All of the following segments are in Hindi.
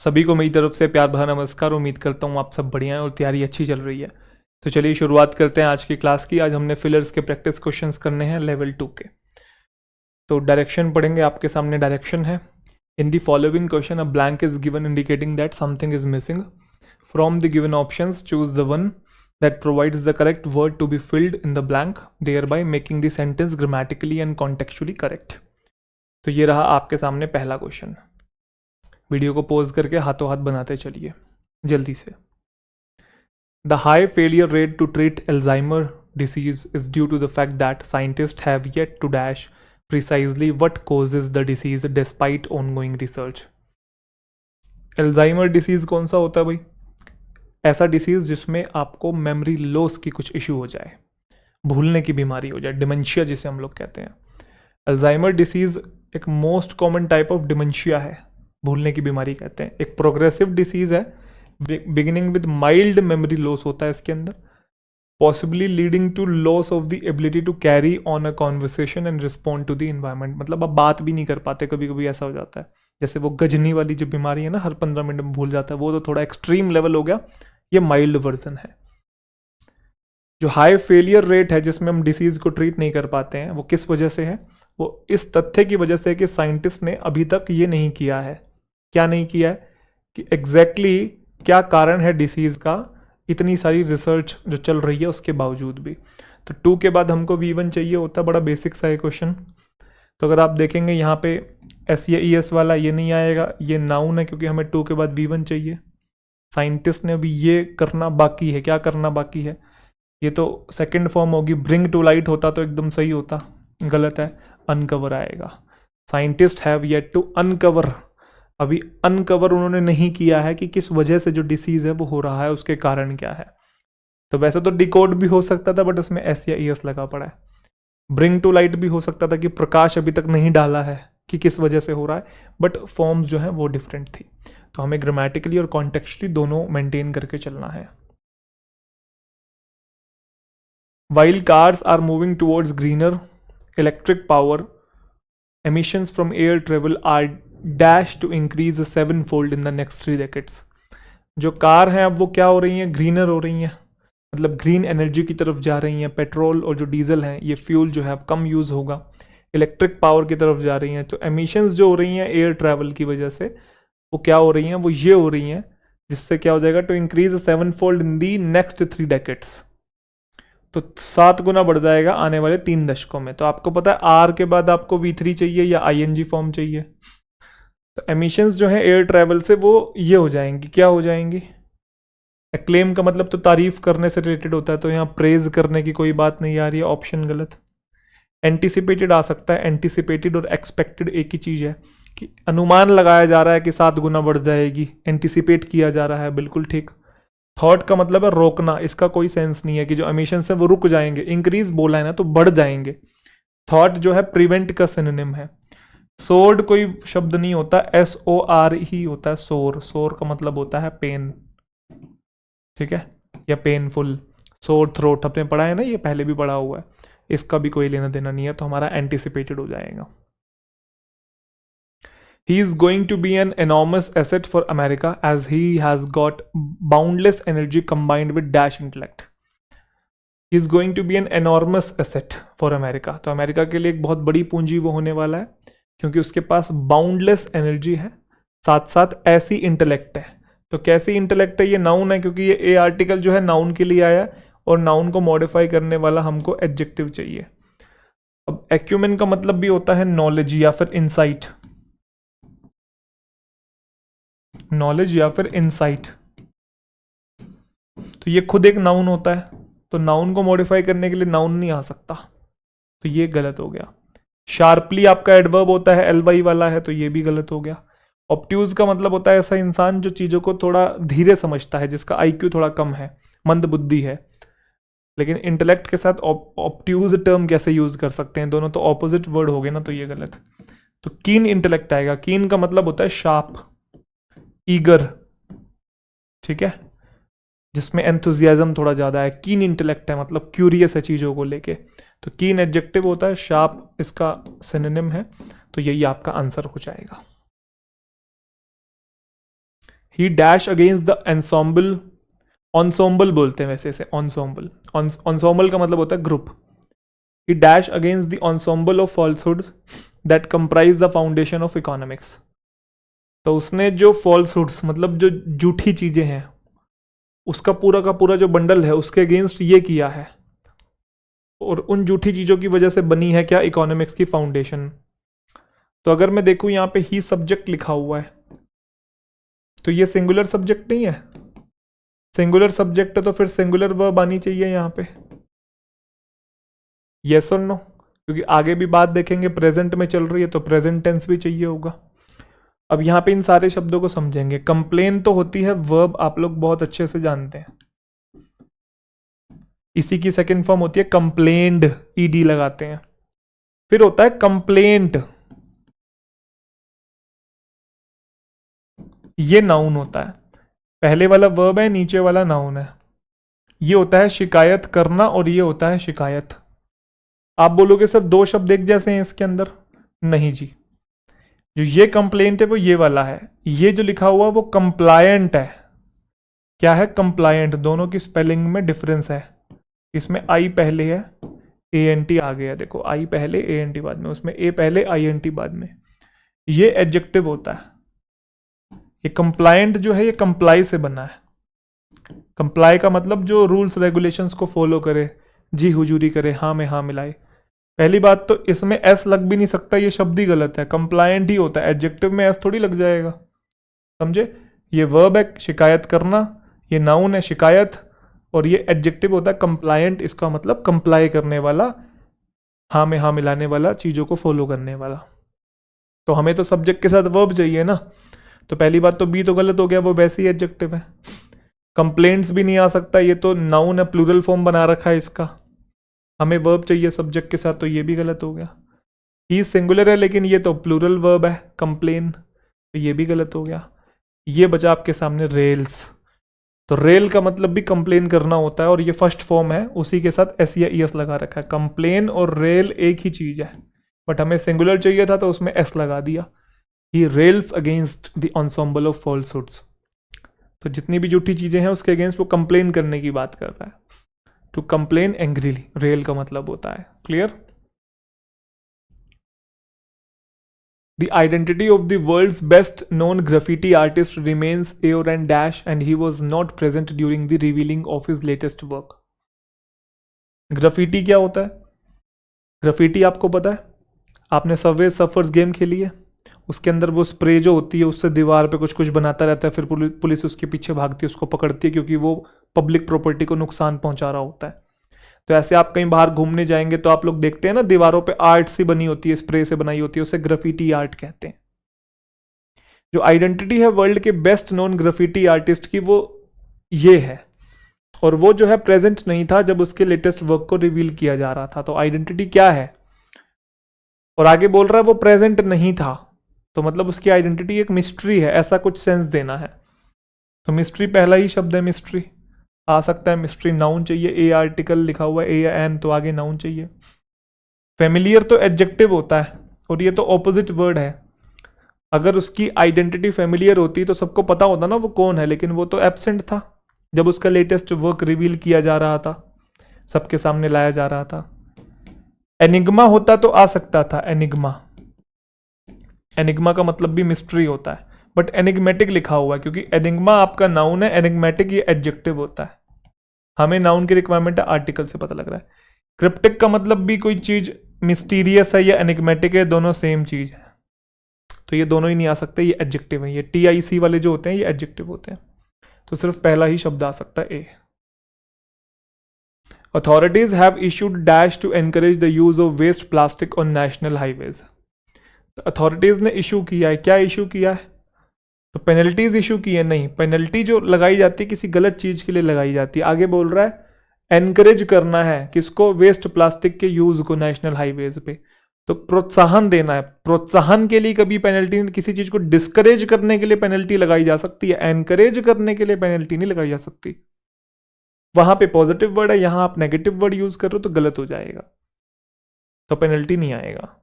सभी को मेरी तरफ से प्यार भरा नमस्कार। उम्मीद करता हूँ आप सब बढ़िया हैं और तैयारी अच्छी चल रही है। तो चलिए शुरुआत करते हैं आज की क्लास की। आज हमने फिलर्स के प्रैक्टिस क्वेश्चंस करने हैं लेवल 2 के। तो डायरेक्शन पढ़ेंगे, आपके सामने डायरेक्शन है। In the following question a blank is given indicating that something is missing. From the given options choose the one that provides the correct word to be filled in the blank, thereby making the sentence grammatically and contextually correct। तो ये रहा आपके सामने पहला क्वेश्चन। वीडियो को पॉज करके हाथों हाथ बनाते चलिए जल्दी से। The high failure rate to treat Alzheimer disease is due to the fact that scientists have yet to dash precisely what causes the disease despite ongoing research। Alzheimer disease कौन सा होता है भाई? ऐसा डिसीज जिसमें आपको मेमोरी लॉस की कुछ इशू हो जाए, भूलने की बीमारी हो जाए, डिमेंशिया जिसे हम लोग कहते हैं। अल्जाइमर डिसीज एक most common type of dementia है, भूलने की बीमारी कहते हैं। एक प्रोग्रेसिव डिसीज है, beginning with mild memory loss होता है इसके अंदर, possibly leading to loss of the ability to carry on a conversation and respond to the environment. मतलब आप बात भी नहीं कर पाते, कभी कभी ऐसा हो जाता है। जैसे वो गजनी वाली जो बीमारी है ना, हर 15 मिनट में भूल जाता है, वो तो थोड़ा एक्सट्रीम लेवल हो गया, ये माइल्ड वर्जन है। जो हाई फेलियर रेट है जिसमें हम डिसीज को ट्रीट नहीं कर पाते हैं, वो किस वजह से है? वो इस तथ्य की वजह से कि साइंटिस्ट ने अभी तक ये नहीं किया है। क्या नहीं किया है? कि एग्जैक्टली क्या कारण है डिसीज का, इतनी सारी रिसर्च जो चल रही है उसके बावजूद भी। तो 2 के बाद हमको V1 चाहिए होता, बड़ा बेसिक सा है क्वेश्चन। तो अगर आप देखेंगे यहाँ पे एस या ई एस वाला ये नहीं आएगा, ये नाउन है क्योंकि हमें 2 के बाद V1 चाहिए। साइंटिस्ट ने अभी ये करना बाकी है। क्या करना बाकी है? ये तो सेकंड फॉर्म होगी, ब्रिंग टू लाइट होता तो एकदम सही होता, गलत है, अनकवर आएगा। Scientist have yet to uncover, अभी अनकवर उन्होंने नहीं किया है कि किस वजह से जो डिसीज है वो हो रहा है, उसके कारण क्या है। तो वैसे तो डिकोड भी हो सकता था, बट उसमें एस या ई एस लगा पड़ा है। ब्रिंग टू लाइट भी हो सकता था कि प्रकाश अभी तक नहीं डाला है कि किस वजह से हो रहा है, बट फॉर्म्स जो है वो डिफरेंट थी। तो हमें ग्रामेटिकली और कॉन्टेक्चुअली दोनों मेंटेन करके चलना है। While cars are moving towards greener electric power, emissions from air travel are dash to increase 7-fold in the next 3 decades। जो कार हैं अब वो क्या हो रही हैं? ग्रीनर हो रही हैं, मतलब ग्रीन एनर्जी की तरफ जा रही हैं। पेट्रोल और जो डीजल हैं, ये फ्यूल जो है अब कम यूज़ होगा, इलेक्ट्रिक पावर की तरफ जा रही हैं। तो एमिशंस जो हो रही हैं एयर ट्रैवल की वजह से, वो क्या हो रही हैं? वो ये हो रही हैं जिससे क्या हो जाएगा? To increase 7-fold in the next 3 decades. तो 7 गुना बढ़ जाएगा आने वाले 3 दशकों में। तो आपको पता है आर के बाद आपको V3 चाहिए या ING फॉर्म चाहिए। तो एमिशंस जो है एयर ट्रैवल से वो ये हो जाएंगी, क्या हो जाएंगी? एक्लेम का मतलब तो तारीफ करने से रिलेटेड होता है, तो यहाँ प्रेज करने की कोई बात नहीं आ रही है, ऑप्शन गलत। एंटिसिपेटेड आ सकता है, एंटिसिपेटेड और एक्सपेक्टेड एक ही चीज़ है कि अनुमान लगाया जा रहा है कि 7 गुना बढ़ जाएगी, एंटिसिपेट किया जा रहा है, बिल्कुल ठीक। थॉट का मतलब है रोकना, इसका कोई सेंस नहीं है कि जो एमिशंस है वो रुक जाएंगे। इंक्रीज बोला है ना, तो बढ़ जाएंगे। थॉट जो है प्रिवेंट का सिनोनिम है। सोर्ड कोई शब्द नहीं होता, SOR ही होता है, सोर। सोर का मतलब होता है पेन, ठीक है, या पेनफुल। सोर थ्रोट आपने पढ़ा है ना, ये पहले भी पढ़ा हुआ है, इसका भी कोई लेना देना नहीं है, तो हमारा एंटिसिपेटेड हो जाएगा। He is going to be an enormous asset for America as he has got boundless energy combined with dash intellect। He is going to be an enormous asset for America। तो अमेरिका के लिए एक बहुत बड़ी पूंजी वो होने वाला है, क्योंकि उसके पास बाउंडलेस एनर्जी है, साथ साथ ऐसी इंटेलेक्ट है। तो कैसी इंटेलेक्ट है? ये नाउन है, क्योंकि ये ए आर्टिकल जो है नाउन के लिए आया, और नाउन को मॉडिफाई करने वाला हमको एडजेक्टिव चाहिए। अब एक्यूमेन का मतलब भी होता है नॉलेज या फिर इंसाइट, नॉलेज या फिर इनसाइट। तो ये खुद एक नाउन होता है, तो नाउन को मॉडिफाई करने के लिए नाउन नहीं आ सकता, तो ये गलत हो गया। शार्पली आपका एडवर्ब होता है, LY वाला है, तो ये भी गलत हो गया। ऑब्ट्यूज का मतलब होता है ऐसा इंसान जो चीज़ों को थोड़ा धीरे समझता है, जिसका IQ थोड़ा कम है, मंद बुद्धि है। लेकिन इंटेलेक्ट के साथ ऑब्ट्यूज टर्म कैसे यूज कर सकते हैं? दोनों तो ऑपोजिट वर्ड हो गए ना, तो ये गलत। तो कीन इंटेलेक्ट आएगा। कीन का मतलब होता है शार्प, ईगर, ठीक है, जिसमें एंथुजियाज्म थोड़ा ज़्यादा है। कीन इंटेलेक्ट है मतलब क्यूरियस है चीज़ों को लेके। तो कीन एडजेक्टिव होता है, शार्प इसका सिनोनिम है, तो यही आपका आंसर हो जाएगा। He dash against the ensemble, ensemble बोलते हैं वैसे इसे, ऑनसॉम्बल, ऑनसॉम्बल का मतलब होता है group. He dash against the ensemble of falsehoods that comprise the foundation of economics. तो उसने जो फॉल्सहुड्स मतलब जो झूठी चीजें हैं उसका पूरा का पूरा जो बंडल है उसके अगेंस्ट ये किया है, और उन झूठी चीजों की वजह से बनी है क्या, इकोनॉमिक्स की फाउंडेशन। तो अगर मैं देखूं यहाँ पे ही सब्जेक्ट लिखा हुआ है तो ये सिंगुलर सब्जेक्ट नहीं है, सिंगुलर सब्जेक्ट है तो फिर सिंगुलर वर्ब आनी चाहिए यहाँ पे, यस और नो, क्योंकि आगे भी बात देखेंगे प्रेजेंट में चल रही है तो प्रेजेंट टेंस भी चाहिए होगा। अब यहाँ पे इन सारे शब्दों को समझेंगे। कंप्लेन तो होती है वर्ब, आप लोग बहुत अच्छे से जानते हैं, इसी की सेकंड फॉर्म होती है कंप्लेन्ड, ईडी लगाते हैं। फिर होता है कंप्लेंट, ये नाउन होता है, पहले वाला वर्ब है नीचे वाला नाउन है। ये होता है शिकायत करना और ये होता है शिकायत। आप बोलोगे सर दो शब्द एक जैसे हैं इसके अंदर, नहीं जी, जो ये कंप्लेंट है वो ये वाला है, ये जो लिखा हुआ वो कंप्लायंट है। क्या है, कंप्लायंट। दोनों की स्पेलिंग में डिफरेंस है, इसमें आई पहले है, ए एन टी आ गया, देखो आई पहले ए एन टी बाद में, उसमें ए पहले आई एन टी बाद में। ये एडजेक्टिव होता है। ये कंप्लायंट जो है ये कंप्लाई से बना है। कंप्लाई का मतलब जो रूल्स रेगुलेशंस को फॉलो करे, जी हुजूरी करे, हाँ में हाँ मिलाए। पहली बात तो इसमें एस लग भी नहीं सकता, ये शब्द ही गलत है, कंप्लायंट ही होता है, एडजेक्टिव में एस थोड़ी लग जाएगा, समझे। ये वर्ब है शिकायत करना, ये नाउन है शिकायत, और ये एडजेक्टिव होता है कंप्लायंट, इसका मतलब कंप्लाई करने वाला, हाँ में हाँ मिलाने वाला, चीज़ों को फॉलो करने वाला। तो हमें तो सब्जेक्ट के साथ वर्ब चाहिए ना, तो पहली बात तो बी तो गलत हो गया, वो वैसे ही एडजेक्टिव है। कंप्लेंट्स भी नहीं आ सकता, ये तो नाउन है, प्लूरल फॉर्म बना रखा है इसका, हमें वर्ब चाहिए सब्जेक्ट के साथ, तो ये भी गलत हो गया। ही सिंगुलर है लेकिन ये तो प्लूरल वर्ब है कंप्लेन, तो ये भी गलत हो गया। ये बचा आपके सामने रेल्स। तो रेल का मतलब भी कंप्लेन करना होता है, और ये फर्स्ट फॉर्म है, उसी के साथ एस या ई एस लगा रखा है। कंप्लेन और रेल एक ही चीज है, बट हमें सिंगुलर चाहिए था तो उसमें एस लगा दिया। He rails against the ensemble of falsehoods। तो जितनी भी झूठी चीजें हैं उसके अगेंस्ट वो कंप्लेन करने की बात कर रहा है। टू कंप्लेन एंग्रीली, रेल का मतलब होता है, clear. The identity of the world's best known graffiti artist remains Aoran Dash, and he was not present during the revealing of his latest work. Graffiti क्या होता है? ग्राफिटी आपको पता है, आपने सबवे सफर्स गेम खेली है, उसके अंदर वो स्प्रे जो होती है उससे दीवार पे कुछ कुछ बनाता रहता है, फिर पुलिस उसके पीछे भागती है, उसको पकड़ती है क्योंकि वो पब्लिक प्रॉपर्टी को नुकसान पहुंचा रहा होता है। तो ऐसे आप कहीं बाहर घूमने जाएंगे तो आप लोग देखते हैं ना, दीवारों पे आर्ट सी बनी होती है, स्प्रे से बनाई होती है, उसे ग्राफिटी आर्ट कहते हैं। जो आइडेंटिटी है वर्ल्ड के बेस्ट नोन ग्राफिटी आर्टिस्ट की, वो ये है, और वो जो है प्रेजेंट नहीं था जब उसके लेटेस्ट वर्क को रिवील किया जा रहा था। तो आइडेंटिटी क्या है, और आगे बोल रहा है वो प्रेजेंट नहीं था, तो मतलब उसकी आइडेंटिटी एक मिस्ट्री है, ऐसा कुछ सेंस देना है। तो मिस्ट्री पहला ही शब्द है, मिस्ट्री आ सकता है, मिस्ट्री नाउन चाहिए, ए आर्टिकल लिखा हुआ है, ए या एन, तो आगे नाउन चाहिए। फेमिलियर तो एडजेक्टिव होता है, और ये तो ऑपोजिट वर्ड है। अगर उसकी आइडेंटिटी फेमिलियर होती तो सबको पता होता ना वो कौन है, लेकिन वो तो एब्सेंट था जब उसका लेटेस्ट वर्क रिवील किया जा रहा था, सबके सामने लाया जा रहा था। एनिग्मा होता तो आ सकता था, एनिग्मा, एनिग्मा का मतलब भी मिस्ट्री होता है, बट एनिग्मेटिक लिखा हुआ है क्योंकि एनिग्मा आपका नाउन है, एनिग्मेटिक ये एडजेक्टिव होता है। हमें नाउन की रिक्वायरमेंट है, आर्टिकल से पता लग रहा है। क्रिप्टिक का मतलब भी कोई चीज मिस्टीरियस है या एनिग्मेटिक है, दोनों सेम चीज है, तो ये दोनों ही नहीं आ सकते, ये एडजेक्टिव है। ये TIC वाले जो होते हैं ये एडजेक्टिव होते हैं, तो सिर्फ पहला ही शब्द आ सकता है, ए। Authorities have issued dash to encourage the use of waste plastic on national highways। Authorities ने इशू किया है, क्या इशू किया है, तो पेनल्टीज इशू की है, नहीं, पेनल्टी जो लगाई जाती है किसी गलत चीज के लिए लगाई जाती है। आगे बोल रहा है एनकरेज करना है किसको, वेस्ट प्लास्टिक के यूज को नेशनल हाईवेज पे, तो प्रोत्साहन देना है। प्रोत्साहन के लिए कभी पेनल्टी, किसी चीज को डिस्करेज करने के लिए पेनल्टी लगाई जा सकती है, एनकरेज करने के लिए पेनल्टी नहीं लगाई जा सकती। वहां पे पॉजिटिव वर्ड है, यहां आप नेगेटिव वर्ड यूज कर रहे हो तो गलत हो जाएगा, तो पेनल्टी नहीं आएगा।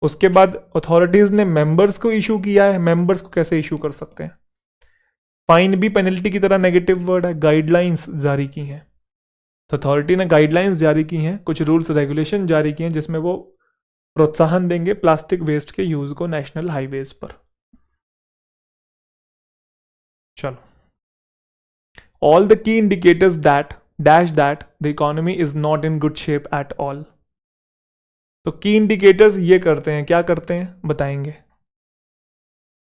उसके बाद अथॉरिटीज ने मेंबर्स को इशू किया है, मेंबर्स को कैसे इशू कर सकते हैं, फाइन भी पेनल्टी की तरह नेगेटिव वर्ड है। गाइडलाइंस जारी की हैं, तो अथॉरिटी ने गाइडलाइंस जारी की हैं, कुछ रूल्स रेगुलेशन जारी किए हैं जिसमें वो प्रोत्साहन देंगे प्लास्टिक वेस्ट के यूज को नेशनल हाईवेज पर। चलो, all the key indicators that dash that the economy is not in good shape at all. तो की इंडिकेटर्स ये करते हैं, क्या करते हैं बताएंगे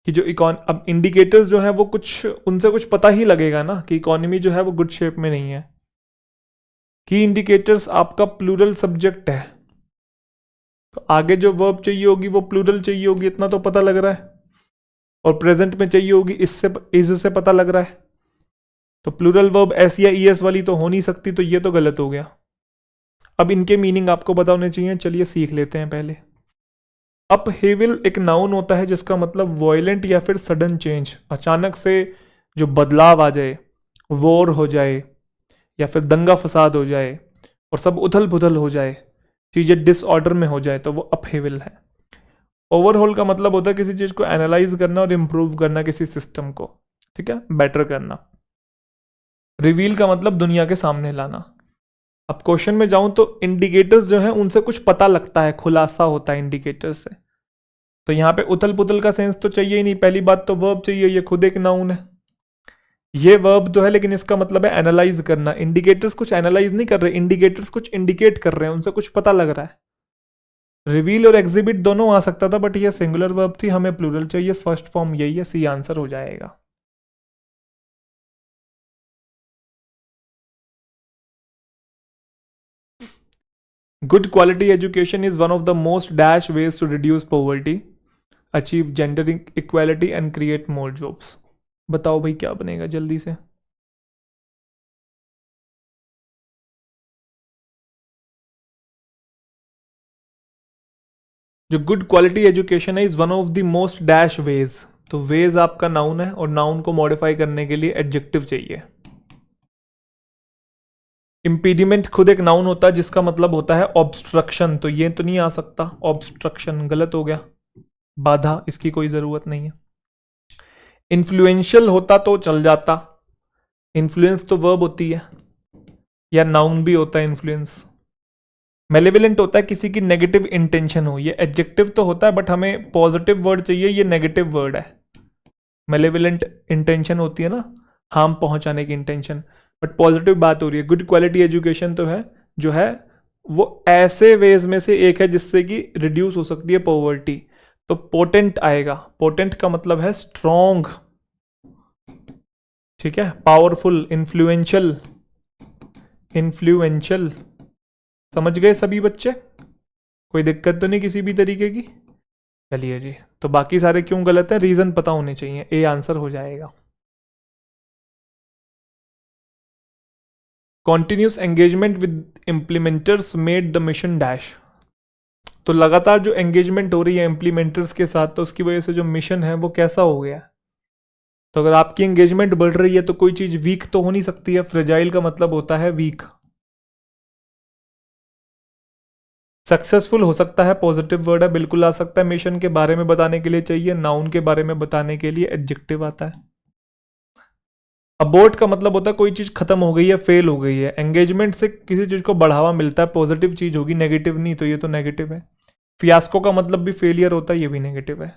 कि जो अब इंडिकेटर्स जो है वो कुछ उनसे कुछ पता ही लगेगा ना कि इकोनॉमी जो है वो गुड शेप में नहीं है। की इंडिकेटर्स आपका प्लूरल सब्जेक्ट है, तो आगे जो वर्ब चाहिए होगी वो प्लूरल चाहिए होगी, इतना तो पता लग रहा है, और प्रेजेंट में चाहिए होगी इससे पता लग रहा है। तो प्लूरल वर्ब एस या ईएस वाली तो हो नहीं सकती, तो ये तो गलत हो गया। अब इनके मीनिंग आपको पता होने चाहिए, चलिए सीख लेते हैं पहले। अपहेविल एक नाउन होता है जिसका मतलब वॉयलेंट या फिर सडन चेंज, अचानक से जो बदलाव आ जाए, वॉर हो जाए या फिर दंगा फसाद हो जाए और सब उथल पुथल हो जाए, चीज़ें डिसऑर्डर में हो जाए, तो वो अपहेविल है। ओवरहोल का मतलब होता है किसी चीज़ को एनालाइज करना और इम्प्रूव करना, किसी सिस्टम को, ठीक है, बेटर करना। रिवील का मतलब दुनिया के सामने लाना। अब क्वेश्चन में जाऊं तो इंडिकेटर्स जो हैं उनसे कुछ पता लगता है, खुलासा होता है इंडिकेटर्स से। तो यहाँ पे उथल पुथल का सेंस तो चाहिए ही नहीं, पहली बात तो वर्ब चाहिए, ये खुद एक नाउन है, ये वर्ब तो है, लेकिन इसका मतलब है एनालाइज करना। इंडिकेटर्स कुछ एनालाइज नहीं कर रहे, इंडिकेटर्स कुछ इंडिकेट कर रहे हैं, उनसे कुछ पता लग रहा है। रिवील और एग्जिबिट दोनों आ सकता था, बट ये सिंगुलर वर्ब थी, हमें प्लूरल चाहिए, फर्स्ट फॉर्म यही है, सी आंसर हो जाएगा। Good quality education is one of the most dash ways to reduce poverty, achieve gender equality and create more jobs. बताओ भाई क्या बनेगा जल्दी से। जो गुड क्वालिटी एजुकेशन है is one of the most dash ways, तो वेज आपका नाउन है और नाउन को मॉडिफाई करने के लिए एडजेक्टिव चाहिए। इम्पीडिमेंट खुद एक नाउन होता है जिसका मतलब होता है ऑब्स्ट्रक्शन, तो ये तो नहीं आ सकता, ऑब्स्ट्रक्शन गलत हो गया, बाधा, इसकी कोई जरूरत नहीं है। इन्फ्लुएंशियल होता तो चल जाता, इन्फ्लुएंस तो वर्ब होती है या नाउन भी होता है इन्फ्लुएंस। मेलेवलेंट होता है किसी की नेगेटिव इंटेंशन हो, ये एडजेक्टिव तो होता है बट हमें पॉजिटिव वर्ड चाहिए, ये नेगेटिव वर्ड है। मेलेवलेंट इंटेंशन होती है ना, हार्म पहुंचाने की इंटेंशन, बट पॉजिटिव बात हो रही है। गुड क्वालिटी एजुकेशन तो है जो है वो ऐसे वेज में से एक है जिससे कि रिड्यूस हो सकती है पॉवर्टी, तो पोटेंट आएगा। पोटेंट का मतलब है स्ट्रॉन्ग, ठीक है, पावरफुल, इन्फ्लुएंशियल, इन्फ्लुएंशियल। समझ गए सभी बच्चे, कोई दिक्कत तो नहीं किसी भी तरीके की। चलिए जी, तो बाकी सारे क्यों गलत है, रीजन पता होने चाहिए, ए आंसर हो जाएगा। Continuous engagement with implementers made the mission dash, तो लगातार जो एंगेजमेंट हो रही है इम्प्लीमेंटर्स के साथ, तो उसकी वजह से जो मिशन है वो कैसा हो गया। तो अगर आपकी एंगेजमेंट बढ़ रही है तो कोई चीज वीक तो हो नहीं सकती है, फ्रेजाइल का मतलब होता है वीक। सक्सेसफुल हो सकता है, पॉजिटिव वर्ड है, बिल्कुल आ सकता है। मिशन के बारे में बताने के लिए चाहिए, नाउन के बारे में बताने के लिए एडजेक्टिव आता है। अबोर्ट का मतलब होता है कोई चीज खत्म हो गई है, फेल हो गई है। एंगेजमेंट से किसी चीज को बढ़ावा मिलता है, पॉजिटिव चीज होगी, नेगेटिव नहीं, तो ये तो नेगेटिव है। फियास्को का मतलब भी फेलियर होता है, ये भी नेगेटिव है,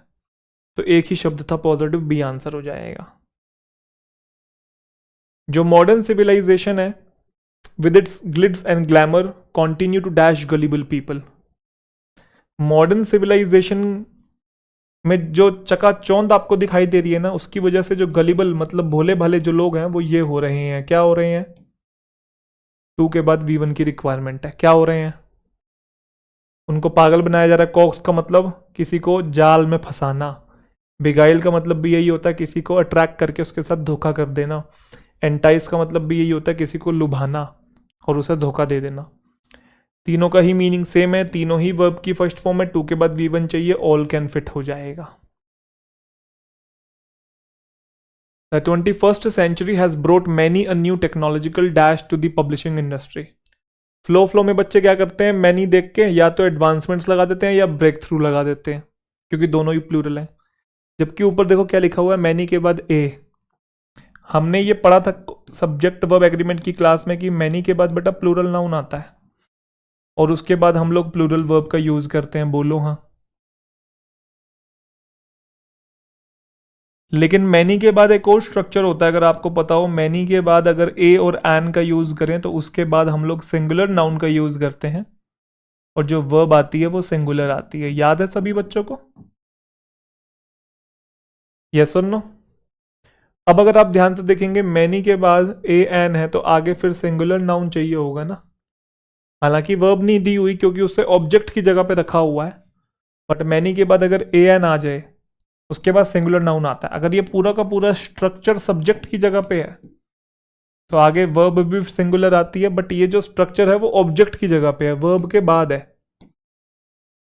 तो एक ही शब्द था पॉजिटिव, बी आंसर हो जाएगा। जो मॉडर्न सिविलाइजेशन है with its glitz and glamour continue to dash gullible people, modern civilization में जो चकाचौंध आपको दिखाई दे रही है ना, उसकी वजह से जो गलिबल मतलब भोले भाले जो लोग हैं वो ये हो रहे हैं, क्या हो रहे हैं, टू के बाद V1 की रिक्वायरमेंट है, क्या हो रहे हैं, उनको पागल बनाया जा रहा है। कॉक्स का मतलब किसी को जाल में फंसाना, बिगाइल का मतलब भी यही होता है किसी को अट्रैक्ट करके उसके साथ धोखा कर देना, एंटाइस का मतलब भी यही होता है किसी को लुभाना और उसे धोखा दे देना। तीनों का ही मीनिंग सेम है, तीनों ही वर्ब की फर्स्ट फॉर्म है, टू के बाद V1 चाहिए, ऑल कैन फिट हो जाएगा। The 21st century has brought many a new technological dash to the publishing industry. Flow में बच्चे क्या करते हैं, मैनी देख के या तो एडवांसमेंट्स लगा देते हैं या ब्रेक थ्रू लगा देते हैं, क्योंकि दोनों ही प्लूरल हैं। जबकि ऊपर देखो क्या लिखा हुआ है, मैनी के बाद ए, हमने ये पढ़ा था सब्जेक्ट वर्ब एग्रीमेंट की क्लास में कि मैनी के बाद बेटा प्लूरल नाउन आता है और उसके बाद हम लोग प्लूरल वर्ब का यूज करते हैं, बोलो हाँ। लेकिन मैनी के बाद एक और स्ट्रक्चर होता है, अगर आपको पता हो, मैनी के बाद अगर ए और एन का यूज करें तो उसके बाद हम लोग सिंगुलर नाउन का यूज करते हैं और जो वर्ब आती है वो सिंगुलर आती है। याद है सभी बच्चों को? यस और नो? अब अगर आप ध्यान से देखेंगे मैनी के बाद ए एन है तो आगे फिर सिंगुलर नाउन चाहिए होगा ना। हालांकि वर्ब नहीं दी हुई क्योंकि उससे ऑब्जेक्ट की जगह पे रखा हुआ है, बट मैनी के बाद अगर ए एन आ जाए उसके बाद सिंगुलर नाउन आता है। अगर ये पूरा का पूरा स्ट्रक्चर सब्जेक्ट की जगह पे है तो आगे वर्ब भी सिंगुलर आती है, बट ये जो स्ट्रक्चर है वो ऑब्जेक्ट की जगह पे है, वर्ब के बाद है,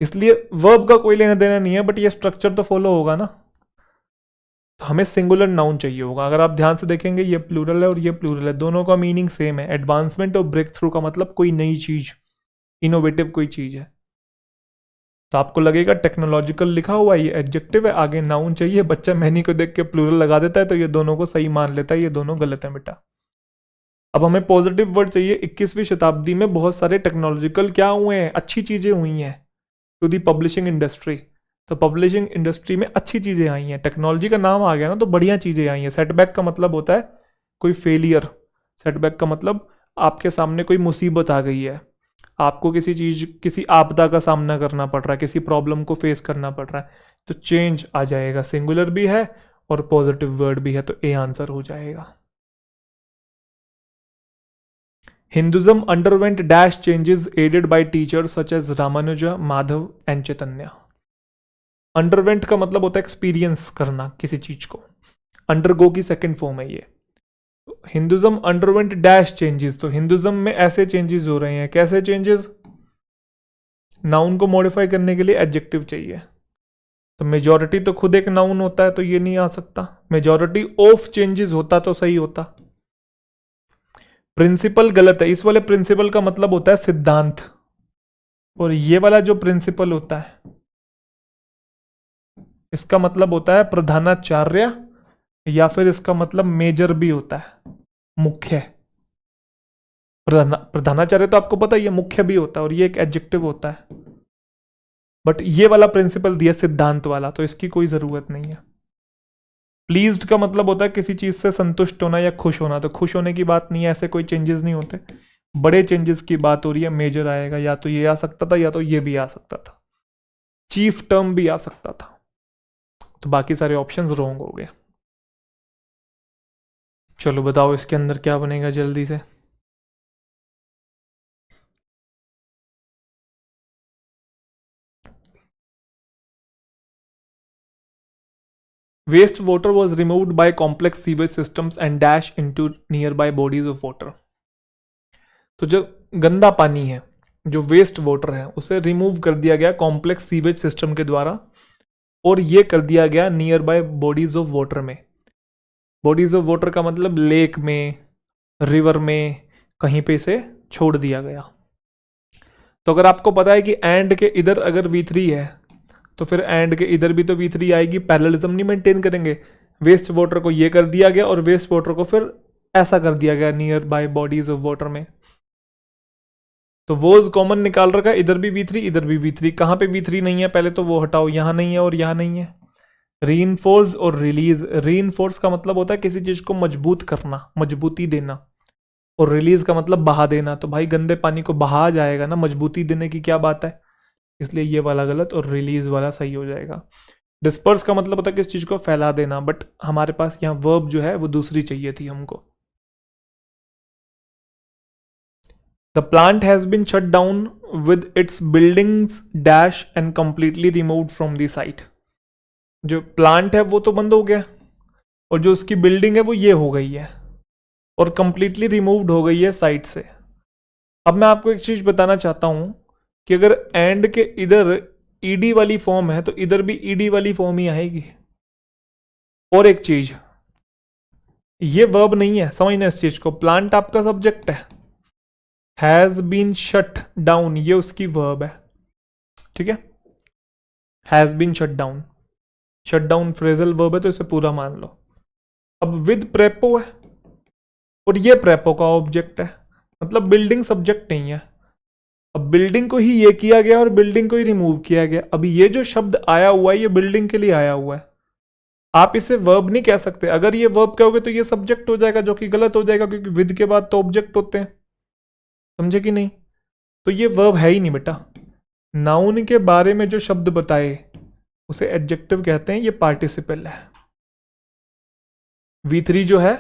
इसलिए वर्ब का कोई लेना देना नहीं है, बट ये स्ट्रक्चर तो फॉलो होगा ना। तो हमें सिंगुलर नाउन चाहिए होगा। अगर आप ध्यान से देखेंगे ये प्लूरल है और ये प्लूरल है, दोनों का मीनिंग सेम है। एडवांसमेंट और ब्रेक थ्रू का मतलब कोई नई चीज, इनोवेटिव कोई चीज है। तो आपको लगेगा टेक्नोलॉजिकल लिखा हुआ है, ये एडजेक्टिव है, आगे नाउन चाहिए, बच्चा मैनी को देख के प्लूरल लगा देता है तो ये दोनों को सही मान लेता है, ये दोनों गलत है बेटा। अब हमें पॉजिटिव वर्ड चाहिए। 21वीं शताब्दी में बहुत सारे टेक्नोलॉजिकल क्या हुए हैं, अच्छी चीजें हुई हैं टू दी पब्लिशिंग इंडस्ट्री। तो पब्लिशिंग इंडस्ट्री में अच्छी चीजें आई हैं, टेक्नोलॉजी का नाम आ गया ना तो बढ़िया चीजें आई हैं। सेटबैक का मतलब होता है कोई फेलियर, सेटबैक का मतलब आपके सामने कोई मुसीबत आ गई है, आपको किसी चीज, किसी आपदा का सामना करना पड़ रहा है, किसी प्रॉब्लम को फेस करना पड़ रहा है, तो चेंज आ जाएगा। सिंगुलर भी है और पॉजिटिव वर्ड भी है, तो ए आंसर हो जाएगा। Hinduism underwent dash changes aided by teachers such as Ramanuja, Madhav and Chaitanya. Underwent का मतलब होता है एक्सपीरियंस करना किसी चीज को, अंडरगो की सेकंड फॉर्म है ये। हिंदुज्म अंडरवेंट डैश चेंजेस, तो हिंदुज्म में ऐसे चेंजेस हो रहे हैं। कैसे चेंजेस? नाउन को मॉडिफाई करने के लिए एडजेक्टिव चाहिए, तो मेजॉरिटी तो खुद एक नाउन होता है तो ये नहीं आ सकता। मेजॉरिटी ऑफ चेंजेस होता तो सही होता। प्रिंसिपल गलत है, इस वाले प्रिंसिपल का मतलब होता है सिद्धांत, और ये वाला जो प्रिंसिपल होता है इसका मतलब होता है प्रधानाचार्य, या फिर इसका मतलब मेजर भी होता है, मुख्य। प्रधानाचार्य तो आपको पता ही है, मुख्य भी होता है, और ये एक एडजेक्टिव होता है। बट ये वाला प्रिंसिपल दिया सिद्धांत वाला, तो इसकी कोई जरूरत नहीं है। प्लीज्ड का मतलब होता है किसी चीज से संतुष्ट होना या खुश होना, तो खुश होने की बात नहीं है, ऐसे कोई चेंजेस नहीं होते। बड़े चेंजेस की बात हो रही है, मेजर आएगा, या तो ये आ सकता था या तो ये भी आ सकता था, चीफ टर्म भी आ सकता था। तो बाकी सारे ऑप्शंस रॉन्ग हो गए। चलो बताओ इसके अंदर क्या बनेगा जल्दी से। Waste water was removed by complex sewage systems and dash into nearby bodies of water. तो जो गंदा पानी है, जो वेस्ट वाटर है, उसे रिमूव कर दिया गया कॉम्प्लेक्स सीवेज सिस्टम के द्वारा, और ये कर दिया गया near by bodies of water में। बॉडीज ऑफ वाटर का मतलब लेक में, रिवर में, कहीं पे इसे छोड़ दिया गया। तो अगर आपको पता है कि एंड के इधर अगर V3 है तो फिर एंड के इधर भी तो V3 आएगी, पैरेललिज्म नहीं मेंटेन करेंगे। वेस्ट वाटर को ये कर दिया गया और वेस्ट वाटर को फिर ऐसा कर दिया गया near by bodies of water में। तो वो कॉमन निकाल रखा है, इधर भी V3 इधर भी V3। कहाँ पे V3 नहीं है पहले तो वो हटाओ, यहाँ नहीं है और यहाँ नहीं है। रीइंफोर्स और रिलीज, रीइंफोर्स का मतलब होता है किसी चीज को मजबूत करना, मजबूती देना, और रिलीज का मतलब बहा देना। तो भाई गंदे पानी को बहा जाएगा ना, मजबूती देने की क्या बात है, इसलिए ये वाला गलत और रिलीज वाला सही हो जाएगा। डिस्पर्स का मतलब होता है किस चीज को फैला देना, बट हमारे पास यहाँ वर्ब जो है वो दूसरी चाहिए थी हमको। The plant has been shut down with its buildings dash and completely removed from the site. जो प्लांट है वो तो बंद हो गया, और जो उसकी बिल्डिंग है वो ये हो गई है और कंप्लीटली रिमूव्ड हो गई है साइट से। अब मैं आपको एक चीज बताना चाहता हूं कि अगर एंड के इधर ईडी वाली फॉर्म है तो इधर भी ईडी वाली फॉर्म ही आएगी। और एक चीज, ये वर्ब नहीं है, समझना इस चीज को। प्लांट आपका सब्जेक्ट है, हैज बीन शट डाउन ये उसकी वर्ब है, ठीक है। Has been shut down, shut down phrasal verb है तो इसे पूरा मान लो। अब विद प्रेपो है और ये प्रेपो का ऑब्जेक्ट है, मतलब बिल्डिंग सब्जेक्ट नहीं है। अब बिल्डिंग को ही ये किया गया और बिल्डिंग को ही रिमूव किया गया। अभी ये जो शब्द आया हुआ है ये बिल्डिंग के लिए आया हुआ है, आप इसे वर्ब नहीं कह सकते। अगर ये वर्ब कहोगे तो ये सब्जेक्ट हो जाएगा, जो कि गलत हो जाएगा क्योंकि विद के बाद तो ऑब्जेक्ट होते हैं, समझे कि नहीं। तो ये वर्ब है ही नहीं बेटा। नाउन के बारे में जो शब्द बताए उसे एडजेक्टिव कहते हैं, ये पार्टिसिपल है। V3 जो है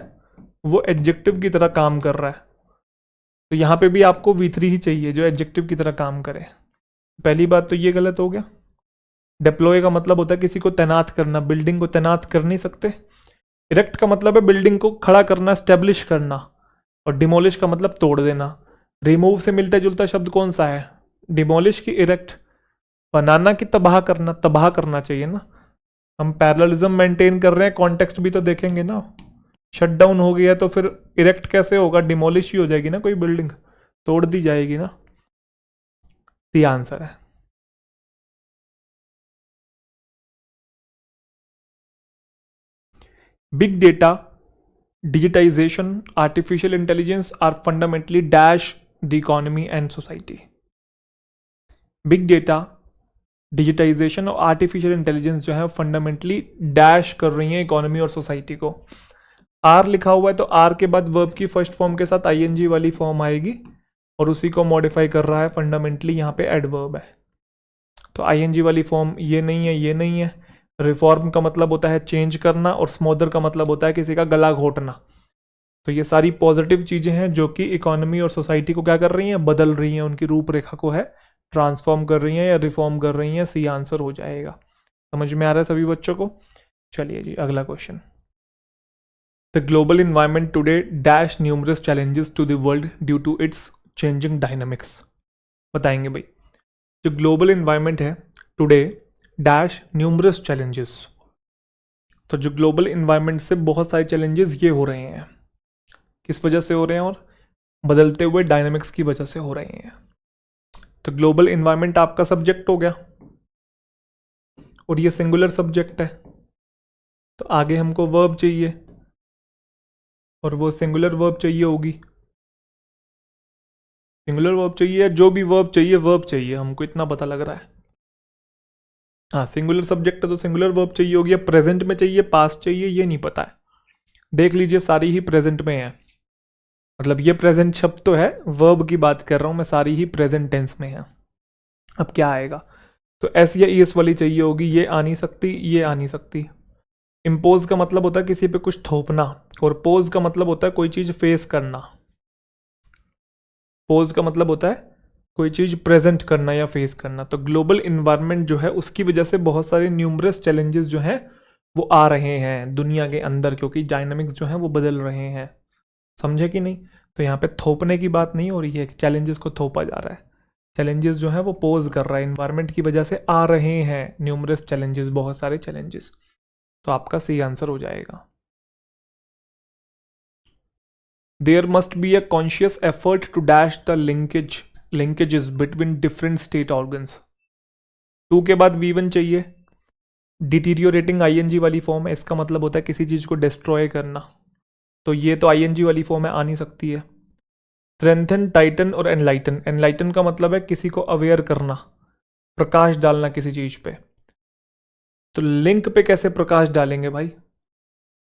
वो एडजेक्टिव की तरह काम कर रहा है, तो यहां पे भी आपको V3 ही चाहिए जो एडजेक्टिव की तरह काम करे। पहली बात तो ये गलत हो गया। डिप्लॉय का मतलब होता है किसी को तैनात करना, बिल्डिंग को तैनात कर नहीं सकते। इरेक्ट का मतलब है बिल्डिंग को खड़ा करना, स्टेब्लिश करना, और डिमोलिश का मतलब तोड़ देना। रिमूव से मिलता जुलता शब्द कौन सा है, डिमोलिश की इरेक्ट। बनाना की तबाह करना, तबाह करना चाहिए ना। हम पैरेललिज्म मेंटेन कर रहे हैं, कॉन्टेक्स्ट भी तो देखेंगे ना। शट डाउन हो गया तो फिर इरेक्ट कैसे होगा, डिमोलिश ही हो जाएगी ना, कोई बिल्डिंग तोड़ दी जाएगी ना। दी आंसर है। Big data, digitization, artificial intelligence are fundamentally dash the economy and society. Big data, digitization और आर्टिफिशियल इंटेलिजेंस जो है फंडामेंटली डैश कर रही हैं इकोनॉमी और सोसाइटी को। आर लिखा हुआ है तो आर के बाद वर्ब की फर्स्ट फॉर्म के साथ आईएनजी वाली फॉर्म आएगी और उसी को मॉडिफाई कर रहा है फंडामेंटली, यहाँ पे एडवर्ब है। तो आईएनजी वाली फॉर्म ये नहीं है, ये नहीं है। रिफॉर्म का मतलब होता है चेंज करना और स्मोदर का मतलब होता है किसी का गला घोटना। तो ये सारी पॉजिटिव चीज़ें हैं जो कि इकोनॉमी और सोसाइटी को क्या कर रही हैं, बदल रही हैं, उनकी रूपरेखा को है ट्रांसफॉर्म कर रही हैं या रिफॉर्म कर रही हैं। सी आंसर हो जाएगा। समझ में आ रहा है सभी बच्चों को। चलिए जी अगला question. The global environment today dash numerous challenges to the world due to its changing dynamics. बताएंगे भाई। जो ग्लोबल इन्वायरमेंट है टुडे डैश न्यूमरस चैलेंजेस, तो जो ग्लोबल इन्वायरमेंट से बहुत सारे चैलेंजेस ये हो रहे हैं, किस वजह से हो रहे हैं, और बदलते हुए डायनामिक्स की वजह से हो रहे हैं। तो ग्लोबल इन्वायरमेंट आपका सब्जेक्ट हो गया और ये सिंगुलर सब्जेक्ट है, तो आगे हमको वर्ब चाहिए और वो सिंगुलर वर्ब चाहिए होगी। सिंगुलर वर्ब चाहिए, जो भी वर्ब चाहिए हमको, इतना पता लग रहा है। हाँ सिंगुलर सब्जेक्ट है तो सिंगुलर वर्ब चाहिए होगी। अब प्रेजेंट में चाहिए, पास्ट चाहिए, ये नहीं पता है। देख लीजिए सारी ही प्रेजेंट में है, मतलब ये प्रेजेंट शब्द तो है, वर्ब की बात कर रहा हूं मैं, सारी ही प्रेजेंट टेंस में है। अब क्या आएगा, तो एस या ईएस वाली चाहिए होगी, ये आ नहीं सकती, ये आ नहीं सकती। इम्पोज का मतलब होता है किसी पे कुछ थोपना, और पोज का मतलब होता है कोई चीज फेस करना। पोज का मतलब होता है कोई चीज प्रेजेंट करना या फेस करना। तो ग्लोबल इन्वायरमेंट जो है उसकी वजह से बहुत सारे न्यूमरस चैलेंजेस जो हैं वो आ रहे हैं दुनिया के अंदर, क्योंकि डायनामिक्स जो हैं वो बदल रहे हैं। समझे कि नहीं। तो यहाँ पे थोपने की बात नहीं हो रही है, चैलेंजेस को थोपा जा रहा है। चैलेंजेस जो है वो पोज कर रहा है, इन्वायरमेंट की वजह से आ रहे हैं न्यूमरस चैलेंजेस, बहुत सारे चैलेंजेस। तो आपका सी आंसर हो जाएगा। There must be a conscious effort to dash the linkages between different state organs. Two के बाद V1 चाहिए। डिटीरियोरेटिंग आईएनजी वाली फॉर्म है, इसका मतलब होता है किसी चीज को डिस्ट्रॉय करना, तो ये तो आईएनजी वाली फॉर्म है, आ नहीं सकती है। स्ट्रेंथन, टाइटन और एनलाइटन। एनलाइटन का मतलब है किसी को अवेयर करना, प्रकाश डालना किसी चीज पे। तो लिंक पे कैसे प्रकाश डालेंगे भाई,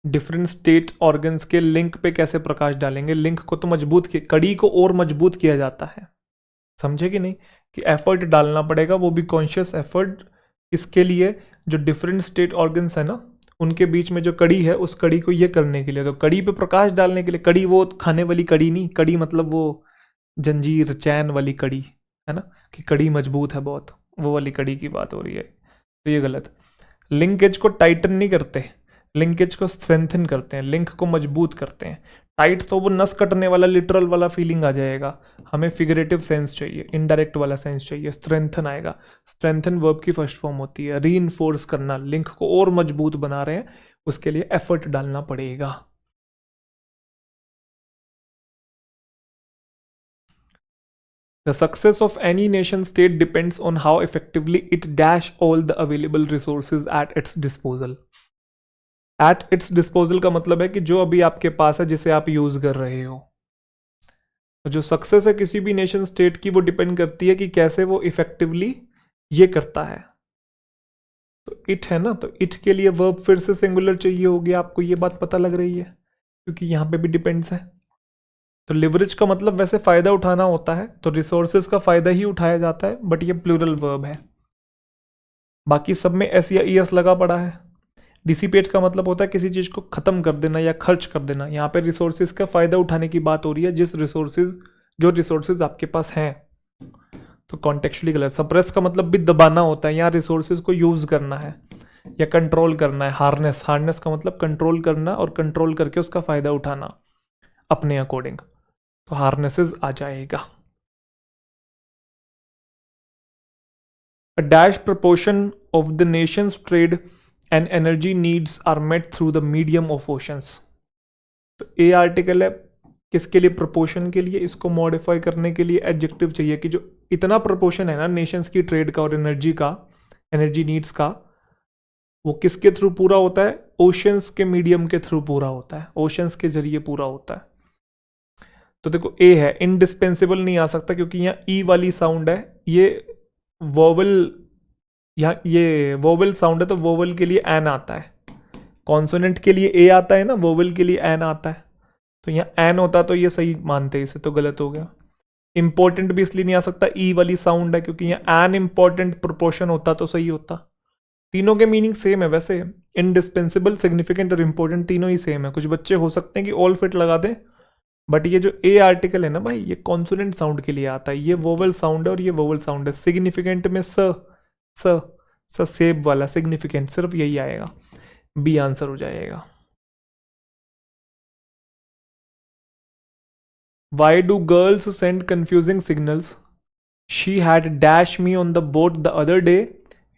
डिफरेंट स्टेट ऑर्गन्स के लिंक पे कैसे प्रकाश डालेंगे। लिंक को तो मजबूत किया, कड़ी को और मजबूत किया जाता है, समझे कि नहीं, कि एफर्ट डालना पड़ेगा, वो भी कॉन्शियस एफर्ट। इसके लिए जो डिफरेंट स्टेट ऑर्गन्स है ना उनके बीच में जो कड़ी है उस कड़ी को ये करने के लिए, तो कड़ी पे प्रकाश डालने के लिए। कड़ी वो खाने वाली कड़ी नहीं, कड़ी मतलब वो जंजीर चैन वाली कड़ी है ना, कि कड़ी मजबूत है बहुत, वो वाली कड़ी की बात हो रही है। तो ये गलत। लिंकेज को टाइटन नहीं करते, लिंकेज को स्ट्रेंथन करते हैं, लिंक को मजबूत करते हैं। टाइट तो वो नस कटने वाला लिटरल वाला फीलिंग आ जाएगा, हमें फिगरेटिव सेंस चाहिए, इनडायरेक्ट वाला सेंस चाहिए। स्ट्रेंथन आएगा, स्ट्रेंथन वर्ब की फर्स्ट फॉर्म होती है। रीइंफोर्स करना, लिंक को और मजबूत बना रहे हैं, उसके लिए एफर्ट डालना पड़ेगा। The success of any nation state depends on how effectively it dash all the available resources at its disposal. At its disposal का मतलब है कि जो अभी आपके पास है, जिसे आप यूज कर रहे हो। तो जो सक्सेस है किसी भी नेशन स्टेट की, वो डिपेंड करती है कि कैसे वो इफेक्टिवली ये करता है। तो इट है ना, तो इट के लिए वर्ब फिर से सिंगुलर चाहिए होगी, आपको ये बात पता लग रही है, क्योंकि यहां पे भी डिपेंड्स है। तो लिवरेज का मतलब वैसे फायदा उठाना होता है, तो रिसोर्सेज का फायदा ही उठाया जाता है, बट ये प्लूरल वर्ब है। बाकी सब में एस या ईएस लगा पड़ा है। डिसिपेट का मतलब होता है किसी चीज को खत्म कर देना या खर्च कर देना। यहाँ पे रिसोर्सेज का फायदा उठाने की बात हो रही है, जो रिसोर्सेज आपके पास हैं। तो कॉन्टेक्चुअली गलत। सप्रेस का मतलब भी दबाना होता है, यहाँ रिसोर्सेज को यूज करना है या कंट्रोल करना है। हार्नेस का मतलब कंट्रोल करना और कंट्रोल करके उसका फायदा उठाना अपने अकॉर्डिंग। तो हार्नेसेस आ जाएगा। A dash proportion of the nation's trade and energy needs are met through the medium of oceans। तो ए आर्टिकल है किसके लिए? प्रोपोर्शन के लिए। इसको मॉडिफाई करने के लिए एडजेक्टिव चाहिए कि जो इतना प्रोपोर्शन है ना नेशंस की ट्रेड का और एनर्जी नीड्स का, वो किसके थ्रू पूरा होता है? ओशंस के मीडियम के थ्रू पूरा होता है, ओशंस के जरिए पूरा होता है। तो देखो ए है, इनडिस्पेंसिबल नहीं आ सकता क्योंकि यहाँ ई वाली साउंड है, ये वोवल, यहाँ ये वोवल साउंड है तो वोवल के लिए एन आता है। कॉन्सोनेंट के लिए ए आता है ना, वोवल के लिए एन आता है। तो यहाँ एन होता तो ये सही मानते, इसे तो गलत हो गया। इंपॉर्टेंट भी इसलिए नहीं आ सकता, ई वाली साउंड है, क्योंकि यहाँ एन इंपॉर्टेंट प्रोपोर्शन होता तो सही होता। तीनों के मीनिंग सेम है वैसे, इनडिस्पेंसिबल, सिग्निफिकेंट और इंपॉर्टेंट तीनों ही सेम है। कुछ बच्चे हो सकते हैं कि ऑल फिट लगा दें, बट ये जो ए आर्टिकल है ना भाई, ये कॉन्सोनेंट साउंड के लिए आता है। ये वोवल साउंड है और ये वोवल साउंड है। सिग्निफिकेंट में स सेब वाला सिग्निफिकेंट, सिर्फ यही आएगा, बी आंसर हो जाएगा। Why do girls send confusing signals? She had dashed me on the boat the other day,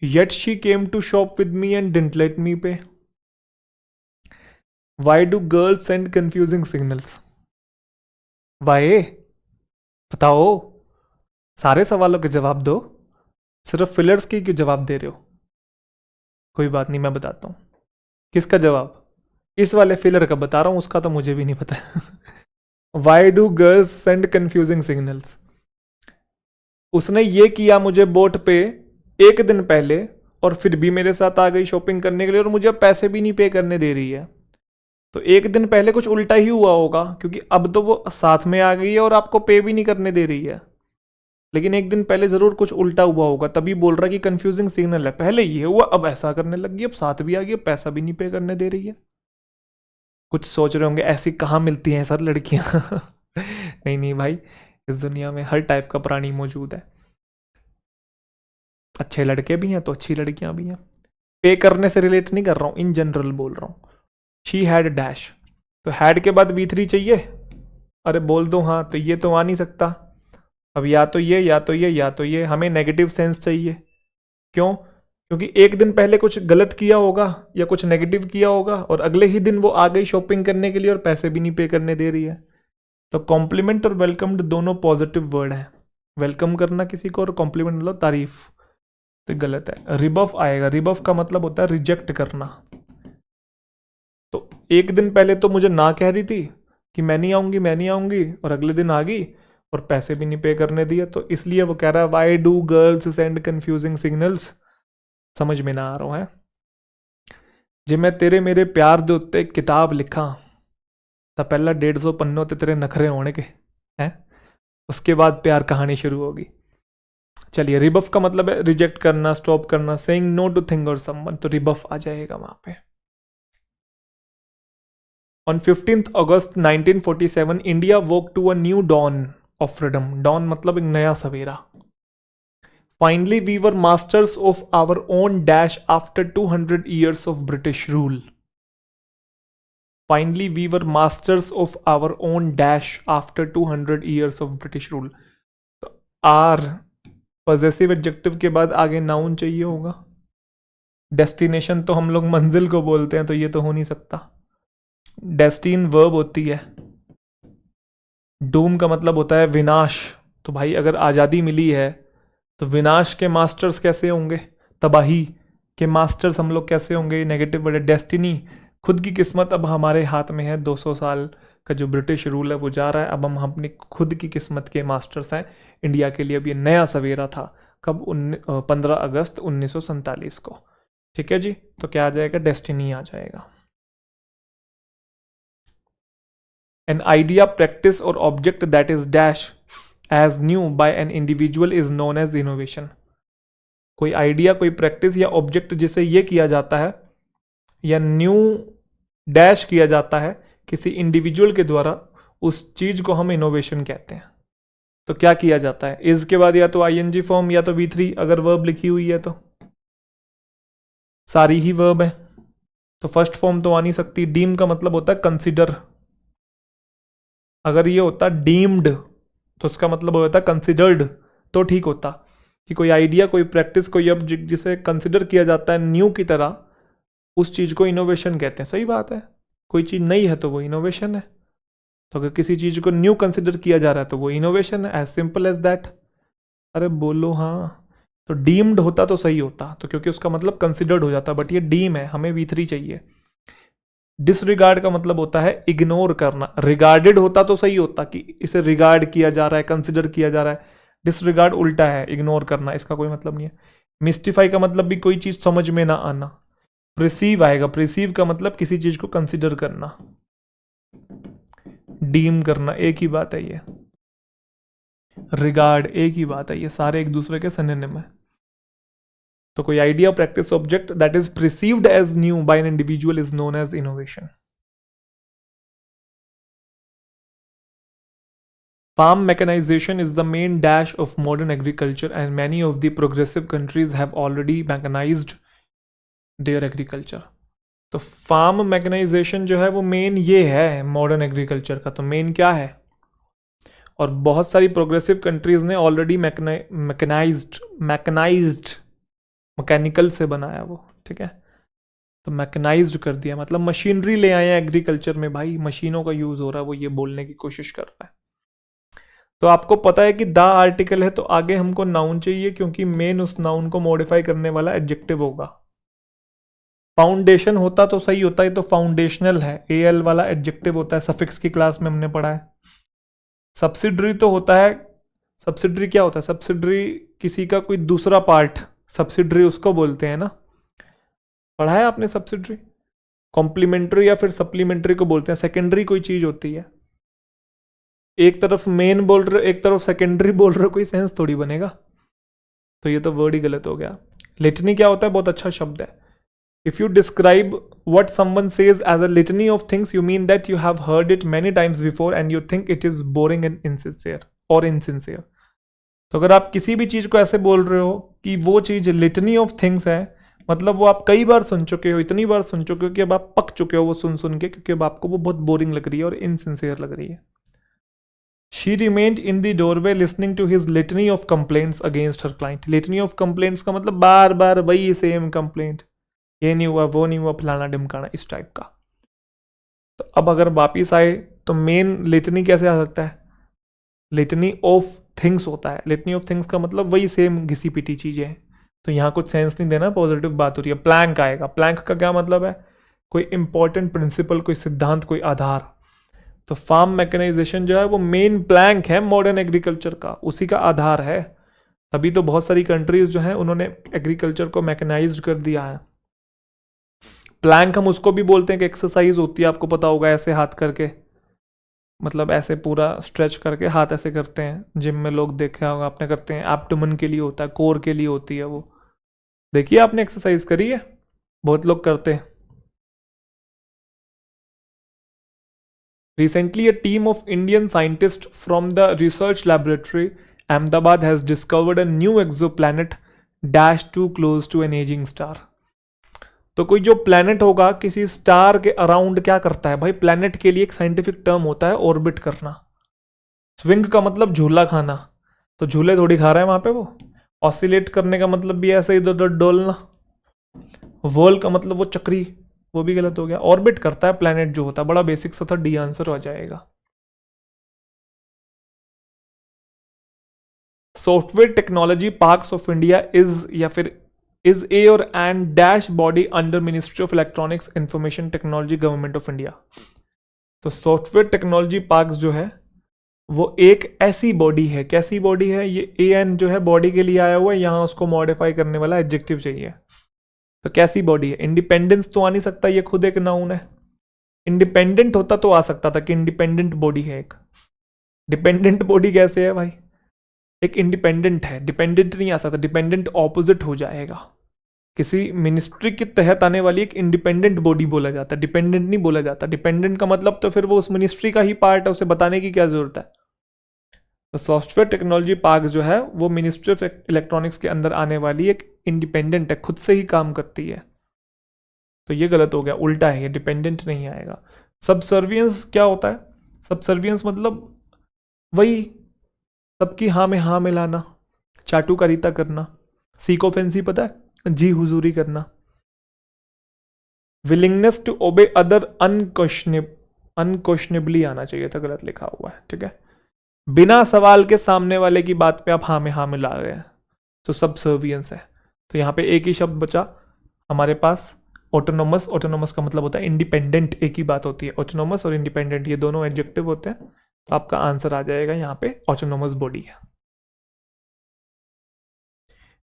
yet she came to shop with me and didn't let me pay. Why do girls send confusing signals? Why? बताओ, सारे सवालों के जवाब दो, सिर्फ फिलर्स के क्यों जवाब दे रहे हो? कोई बात नहीं, मैं बताता हूँ किसका जवाब। इस वाले फिलर का बता रहा हूँ, उसका तो मुझे भी नहीं पता। Why do girls send confusing signals? उसने ये किया मुझे बोट पे एक दिन पहले, और फिर भी मेरे साथ आ गई शॉपिंग करने के लिए, और मुझे अब पैसे भी नहीं पे करने दे रही है। तो एक दिन पहले कुछ उल्टा ही हुआ होगा, क्योंकि अब तो वो साथ में आ गई है और आपको पे भी नहीं करने दे रही है। लेकिन एक दिन पहले जरूर कुछ उल्टा हुआ होगा, तभी बोल रहा है कि कंफ्यूजिंग सिग्नल है। पहले ये हुआ, अब ऐसा करने लगी, अब साथ भी आ गई, अब पैसा भी नहीं पे करने दे रही है। कुछ सोच रहे होंगे ऐसी कहाँ मिलती हैं सर लड़कियां। नहीं नहीं भाई, इस दुनिया में हर टाइप का प्राणी मौजूद है। अच्छे लड़के भी हैं तो अच्छी लड़कियां भी हैं। पे करने से रिलेट नहीं कर रहा हूँ, इन जनरल बोल रहा हूँ। शी हैड डैश, तो हैड के बाद V3 चाहिए। अरे बोल दो हाँ, तो ये तो आ नहीं सकता। अब या तो ये या तो ये या तो ये, हमें नेगेटिव सेंस चाहिए। क्यों? क्योंकि एक दिन पहले कुछ गलत किया होगा या कुछ नेगेटिव किया होगा, और अगले ही दिन वो आ गई शॉपिंग करने के लिए और पैसे भी नहीं पे करने दे रही है। तो कॉम्प्लीमेंट और वेलकम्ड दोनों पॉजिटिव वर्ड है। वेलकम करना किसी को और कॉम्प्लीमेंट मतलब तारीफ, तो गलत है। रिबफ आएगा, रिबफ का मतलब होता है रिजेक्ट करना। तो एक दिन पहले तो मुझे ना कह रही थी कि मैं नहीं आऊंगी मैं नहीं आऊंगी, और अगले दिन आ गई और पैसे भी नहीं पे करने दिए, तो इसलिए वो कह रहा है why do girls send confusing signals. समझ में ना आ रहा है। जे मैं तेरे मेरे प्यार दे उत्ते किताब लिखा, तो पहला 150 पन्नों ते तेरे नखरे होने के हैं, उसके बाद प्यार कहानी शुरू होगी। चलिए, रिबफ का मतलब है रिजेक्ट करना, स्टॉप करना, सेइंग नो टू थिंग और समवन, तो रिबफ आ जाएगा वहां पे। On 15th August 1947, India woke to a new dawn of freedom. Dawn मतलब एक नया सवेरा। Finally, we were masters of our own dash after 200 years of British rule. Finally, we were masters of our own dash after 200 years of British rule. तो आर पॉजेसिव एडजेक्टिव के बाद आगे नाउन चाहिए होगा। डेस्टिनेशन तो हम लोग मंजिल को बोलते हैं, तो ये तो हो नहीं सकता। डेस्टिन वर्ब होती है। डूम का मतलब होता है विनाश। तो भाई अगर आज़ादी मिली है तो विनाश के मास्टर्स कैसे होंगे? तबाही के मास्टर्स हम लोग कैसे होंगे? नेगेटिव वर्ड है। डेस्टिनी खुद की किस्मत अब हमारे हाथ में है। 200 साल का जो ब्रिटिश रूल है वो जा रहा है, अब हम अपनी खुद की किस्मत के मास्टर्स हैं। इंडिया के लिए अब ये नया सवेरा था। कब? 15 अगस्त 1947 को। ठीक है जी, तो क्या आ जाएगा? डेस्टिनी आ जाएगा। एन आइडिया, प्रैक्टिस और object that is dash as new by an individual is known as innovation. कोई आइडिया, कोई प्रैक्टिस या ऑब्जेक्ट जिसे ये किया जाता है या न्यू डैश किया जाता है किसी इंडिविजुअल के द्वारा, उस चीज को हम इनोवेशन कहते हैं। तो क्या किया जाता है? इज के बाद या तो आईएनजी फॉर्म या तो V3 अगर वर्ब लिखी हुई है तो। सारी ही वर्ब है तो फर्स्ट फॉर्म तो आ नहीं सकती। डीम का मतलब होता है कंसिडर। अगर ये होता डीम्ड तो उसका मतलब होता कंसिडर्ड, तो ठीक होता कि कोई आइडिया, कोई प्रैक्टिस, कोई ऑब्जेक्ट जिसे कंसिडर किया जाता है न्यू की तरह, उस चीज को इनोवेशन कहते हैं। सही बात है, कोई चीज नई है तो वो इनोवेशन है। तो अगर किसी चीज को न्यू कंसिडर किया जा रहा है तो वो इनोवेशन है। As simple as that. अरे बोलो हाँ। तो डीम्ड होता तो सही होता, तो क्योंकि उसका मतलब कंसिडर्ड हो जाता, बट ये डीम है, हमें V3 चाहिए। डिसरिगार्ड का मतलब होता है इग्नोर करना। रिगार्डेड होता तो सही होता कि इसे रिगार्ड किया जा रहा है, कंसिडर किया जा रहा है। डिसरिगार्ड उल्टा है, इग्नोर करना, इसका कोई मतलब नहीं है। मिस्टिफाई का मतलब भी कोई चीज समझ में ना आना। प्रिसीव आएगा, प्रिसीव का मतलब किसी चीज को कंसिडर करना। डीम करना एक ही बात है ये। रिगार्ड एक ही बात है, ये सारे एक दूसरे के सिनोनिम है। तो कोई idea, practice, object that is perceived as new by an individual is known as innovation. Farm mechanization is the main dash of modern agriculture, and many of the progressive countries have already mechanized their agriculture. तो फार्म मैकेनाइजेशन जो है वो मेन ये है मॉडर्न एग्रीकल्चर का। तो मेन क्या है? और बहुत सारी प्रोग्रेसिव कंट्रीज ने ऑलरेडी मैकेनाइज्ड मैकेनिकल से बनाया वो। ठीक है, तो मैकेनाइज्ड कर दिया मतलब मशीनरी ले आए हैं एग्रीकल्चर में। भाई मशीनों का यूज हो रहा है, वो ये बोलने की कोशिश कर रहा है। तो आपको पता है कि द आर्टिकल है तो आगे हमको नाउन चाहिए, क्योंकि मेन उस नाउन को मॉडिफाई करने वाला एडजेक्टिव होगा। फाउंडेशन होता तो सही होता है, तो फाउंडेशनल है, एल वाला एडजेक्टिव होता है, सफिक्स की क्लास में हमने पढ़ा है। सब्सिडरी तो होता है, सब्सिडरी क्या होता है? सब्सिडरी किसी का कोई दूसरा पार्ट, सब्सिडरी उसको बोलते हैं ना। पढ़ा है आपने सब्सिडरी? कॉम्प्लीमेंट्री या फिर सप्लीमेंट्री को बोलते हैं। सेकेंडरी कोई चीज होती है, एक तरफ मेन बोल रहे हो एक तरफ सेकेंडरी बोल रहे हो, कोई सेंस थोड़ी बनेगा। तो ये तो वर्ड ही गलत हो गया। लिटनी क्या होता है? बहुत अच्छा शब्द है। If you describe what someone says as a litany of things, you mean that you have heard it many times before and you think it is boring and insincere और इनसिंसियर। तो अगर आप किसी भी चीज को ऐसे बोल रहे हो कि वो चीज लिटनी ऑफ थिंग्स है, मतलब वो आप कई बार सुन चुके हो, इतनी बार सुन चुके हो कि अब आप पक चुके हो वो सुन सुन के, क्योंकि अब आपको वो बहुत बोरिंग लग रही है और इनसिंसियर लग रही है। She remained in the doorway listening to his litany of complaints against her client. Litany of complaints का मतलब बार बार वही सेम कंप्लेंट, ये नहीं हुआ, वो नहीं हुआ, फलाना ढिमकाना, इस टाइप का। तो अब अगर वापिस आए तो मेन लिटनी कैसे आ सकता है? लिटनी ऑफ थिंग्स होता है। लिटनी ऑफ थिंग्स का मतलब वही सेम घिसी पिटी चीजें हैं। तो यहाँ कुछ सेंस नहीं देना, पॉजिटिव बात हो रही है। प्लैंक आएगा। प्लैंक का क्या मतलब है? कोई इंपॉर्टेंट प्रिंसिपल, कोई सिद्धांत, कोई आधार। तो फार्म मैकेनाइजेशन जो है वो मेन प्लैंक है मॉडर्न एग्रीकल्चर का, उसी का आधार है। तभी तो बहुत सारी कंट्रीज जो हैं उन्होंने एग्रीकल्चर को मैकेनाइज्ड कर दिया है। प्लैंक हम उसको भी बोलते हैं कि एक्सरसाइज होती है, आपको पता होगा, ऐसे हाथ करके, मतलब ऐसे पूरा स्ट्रेच करके हाथ ऐसे करते हैं। जिम में लोग देखा होगा आपने, करते हैं। एब्डोमेन के लिए होता है, कोर के लिए होती है वो। देखिए आपने एक्सरसाइज करी है, बहुत लोग करते हैं। Recently, a team of Indian scientists from the research laboratory Ahmedabad has discovered a new exoplanet dash too close to an aging star. तो कोई जो प्लैनेट होगा किसी स्टार के अराउंड क्या करता है? भाई प्लैनेट के लिए एक साइंटिफिक टर्म होता है ऑर्बिट करना। स्विंग का मतलब झूला खाना, तो झूले थोड़ी खा रहा है वहां पे वो। ऑसिलेट करने का मतलब भी ऐसे इधर उधर डोलना। वर्ल का मतलब वो चक्री, वो भी गलत हो गया। ऑर्बिट करता है प्लैनेट जो होता है, बड़ा बेसिक सा था, डी आंसर हो जाएगा। Software technology parks of India is या फिर इज ए और and dash body under ministry of electronics information technology government of India. तो सॉफ्टवेयर टेक्नोलॉजी पार्क जो है वो एक ऐसी बॉडी है, कैसी बॉडी है, ये ए एन जो है बॉडी के लिए आया हुआ है, यहां उसको मॉडिफाई करने वाला एडजेक्टिव चाहिए। तो कैसी बॉडी है? इंडिपेंडेंस तो आ नहीं सकता, ये खुद एक नाउन है। इंडिपेंडेंट होता तो आ सकता था कि इंडिपेंडेंट बॉडी है एक। डिपेंडेंट बॉडी कैसे है भाई? एक इंडिपेंडेंट है, डिपेंडेंट नहीं आ सकता, डिपेंडेंट ऑपोजिट हो जाएगा। किसी मिनिस्ट्री के तहत आने वाली एक इंडिपेंडेंट बॉडी बोला जाता है, डिपेंडेंट नहीं बोला जाता। डिपेंडेंट का मतलब तो फिर वो उस मिनिस्ट्री का ही पार्ट है, उसे बताने की क्या जरूरत है। तो सॉफ्टवेयर टेक्नोलॉजी पार्क जो है वो मिनिस्ट्री ऑफ इलेक्ट्रॉनिक्स के अंदर आने वाली एक इंडिपेंडेंट है, खुद से ही काम करती है। तो ये गलत हो गया, उल्टा है, ये डिपेंडेंट नहीं आएगा। सबसर्वियंस क्या होता है? सबसर्वियंस मतलब वही सबकी हाँ में हाँ मिलाना, चाटुकारिता करना। सीकोफेंसी पता है? जी हुजूरी करना। Willingness to obey other unquestionably आना चाहिए था, गलत लिखा हुआ है, ठीक है। बिना सवाल के सामने वाले की बात पे आप हाँ में हाँ मिला रहे हैं, तो सबसर्वियंस है। तो यहाँ पे एक ही शब्द बचा हमारे पास, ऑटोनोमस। ऑटोनोमस का मतलब होता है इंडिपेंडेंट, एक ही बात होती है। ऑटोनोमस और इंडिपेंडेंट ये दोनों एडजेक्टिव होते हैं। तो आपका आंसर आ जाएगा यहाँ पे ऑटोनोमस बॉडी है।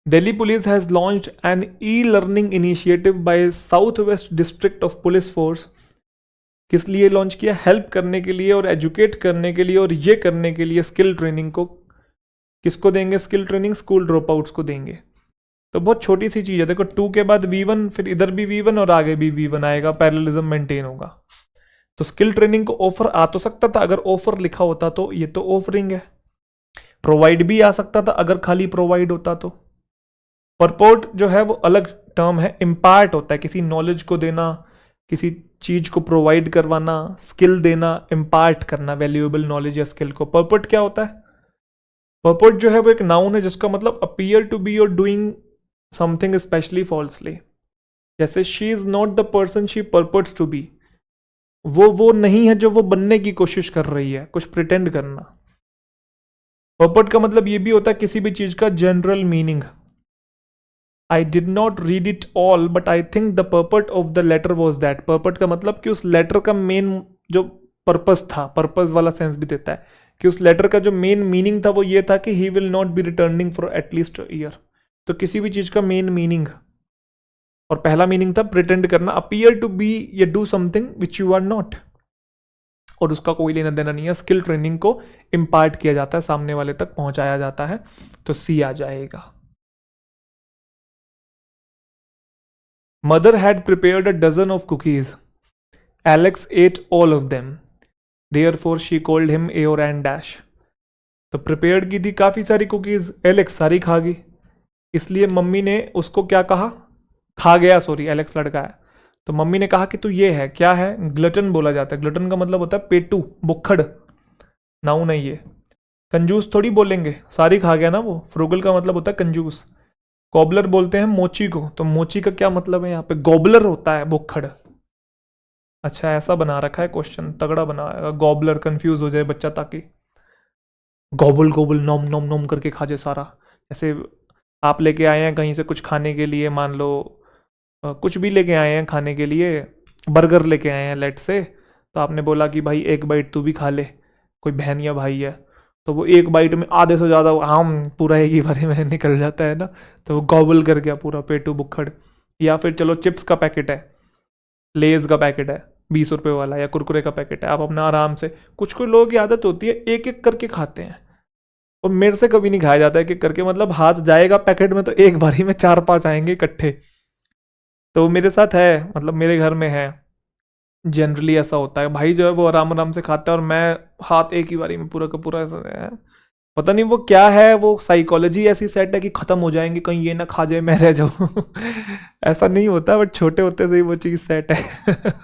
Delhi Police has launched an e-learning initiative by Southwest District of Police Force। किस लिए लॉन्च किया? हेल्प करने के लिए और एजुकेट करने के लिए और ये करने के लिए स्किल ट्रेनिंग को किसको देंगे? Skill training school drop outs को देंगे। तो बहुत छोटी सी चीज़ है, देखो 2 के बाद V1, फिर इधर भी V1 और आगे भी V1 आएगा, पैरेललिज्म मेंटेन होगा। तो स्किल ट्रेनिंग को ऑफर आ तो सकता था, अगर ऑफर लिखा होता तो ये तो ऑफरिंग है। प्रोवाइड भी आ सकता था अगर खाली प्रोवाइड होता तो। परपोर्ट जो है वो अलग टर्म है, इम्पार्ट होता है किसी नॉलेज को देना, किसी चीज को प्रोवाइड करवाना, स्किल देना, इम्पार्ट करना वैल्यूएबल नॉलेज या स्किल को। परपोर्ट क्या होता है? परपोर्ट जो है वो एक नाउन है जिसका मतलब अपीयर टू बी और डूइंग समथिंग स्पेशली फॉल्सली। जैसे she is not the person she purports to be, वो नहीं है जो वो बनने की कोशिश कर रही है, कुछ प्रिटेंड करना। परपोर्ट का मतलब ये भी होता है किसी भी चीज का general meaning. I did not read it all, but I think the purport of the letter was that। purport का मतलब कि उस लेटर का मेन जो पर्पस था, पर्पस वाला सेंस भी देता है कि उस लेटर का जो मेन मीनिंग था वो ये था कि he will not be returning for at least a year। तो किसी भी चीज का मेन मीनिंग, और पहला मीनिंग था प्रिटेंड करना, अपीयर टू बी या do something which you are not, और उसका कोई लेना देना नहीं है। स्किल ट्रेनिंग को इम्पार्ट किया जाता है, सामने वाले तक पहुंचाया जाता है। तो सी आ जाएगा। Mother had prepared a dozen of cookies. Alex ate all of them. Therefore, she called him A or and dash। तो प्रिपेयर्ड की थी काफ़ी सारी कुकीज़, एलेक्स सारी खा गई, इसलिए मम्मी ने उसको क्या कहा? खा गया, सॉरी एलेक्स लड़का है। तो मम्मी ने कहा कि तू ये है, क्या है? ग्लटन बोला जाता है। ग्लटन का मतलब होता है पेटू, बुक्खड़, नाउन है ये। कंजूस थोड़ी बोलेंगे, सारी खा गया ना वो। फ्रूगल का मतलब होता है कंजूस। गॉबलर बोलते हैं मोची को, तो मोची का क्या मतलब है यहाँ पे? गॉबलर होता है बुक्खड़। अच्छा ऐसा बना रखा है क्वेश्चन, तगड़ा बनाएगा। गॉबलर कंफ्यूज हो जाए बच्चा, ताकि गॉबल गॉबल नोम नोम नोम करके खा जाए सारा। जैसे आप लेके आए हैं कहीं से कुछ खाने के लिए, मान लो कुछ भी लेके आए हैं खाने के लिए, बर्गर लेके आए हैं लेट से, तो आपने बोला कि भाई एक बाइट तू भी खा ले, कोई बहन या भाई है, तो वो एक बाइट में आधे से ज़्यादा आम पूरा एक ही बारे में निकल जाता है ना, तो वो गॉबल कर गया पूरा पेटू बुक्खड़। या फिर चलो चिप्स का पैकेट है, लेज़ का पैकेट है 20 रुपये वाला, या कुरकुरे का पैकेट है, आप अपना आराम से, कुछ कुछ लोगों की आदत होती है एक एक करके खाते हैं, और मेरे से कभी नहीं खाया जाता है एक एक करके, मतलब हाथ जाएगा पैकेट में तो एक बारी में 4-5 आएंगे इकट्ठे। तो मेरे साथ है, मतलब मेरे घर में है, जनरली ऐसा होता है। भाई जो है वो आराम आराम से खाता है और मैं हाथ एक ही बारी में पूरा का पूरा ऐसा है। पता नहीं वो क्या है, वो साइकोलॉजी ऐसी सेट है कि खत्म हो जाएंगे, कहीं ये ना खा जाए मैं रह जाऊं। ऐसा नहीं होता, बट छोटे होते से ही वो चीज़ सेट है।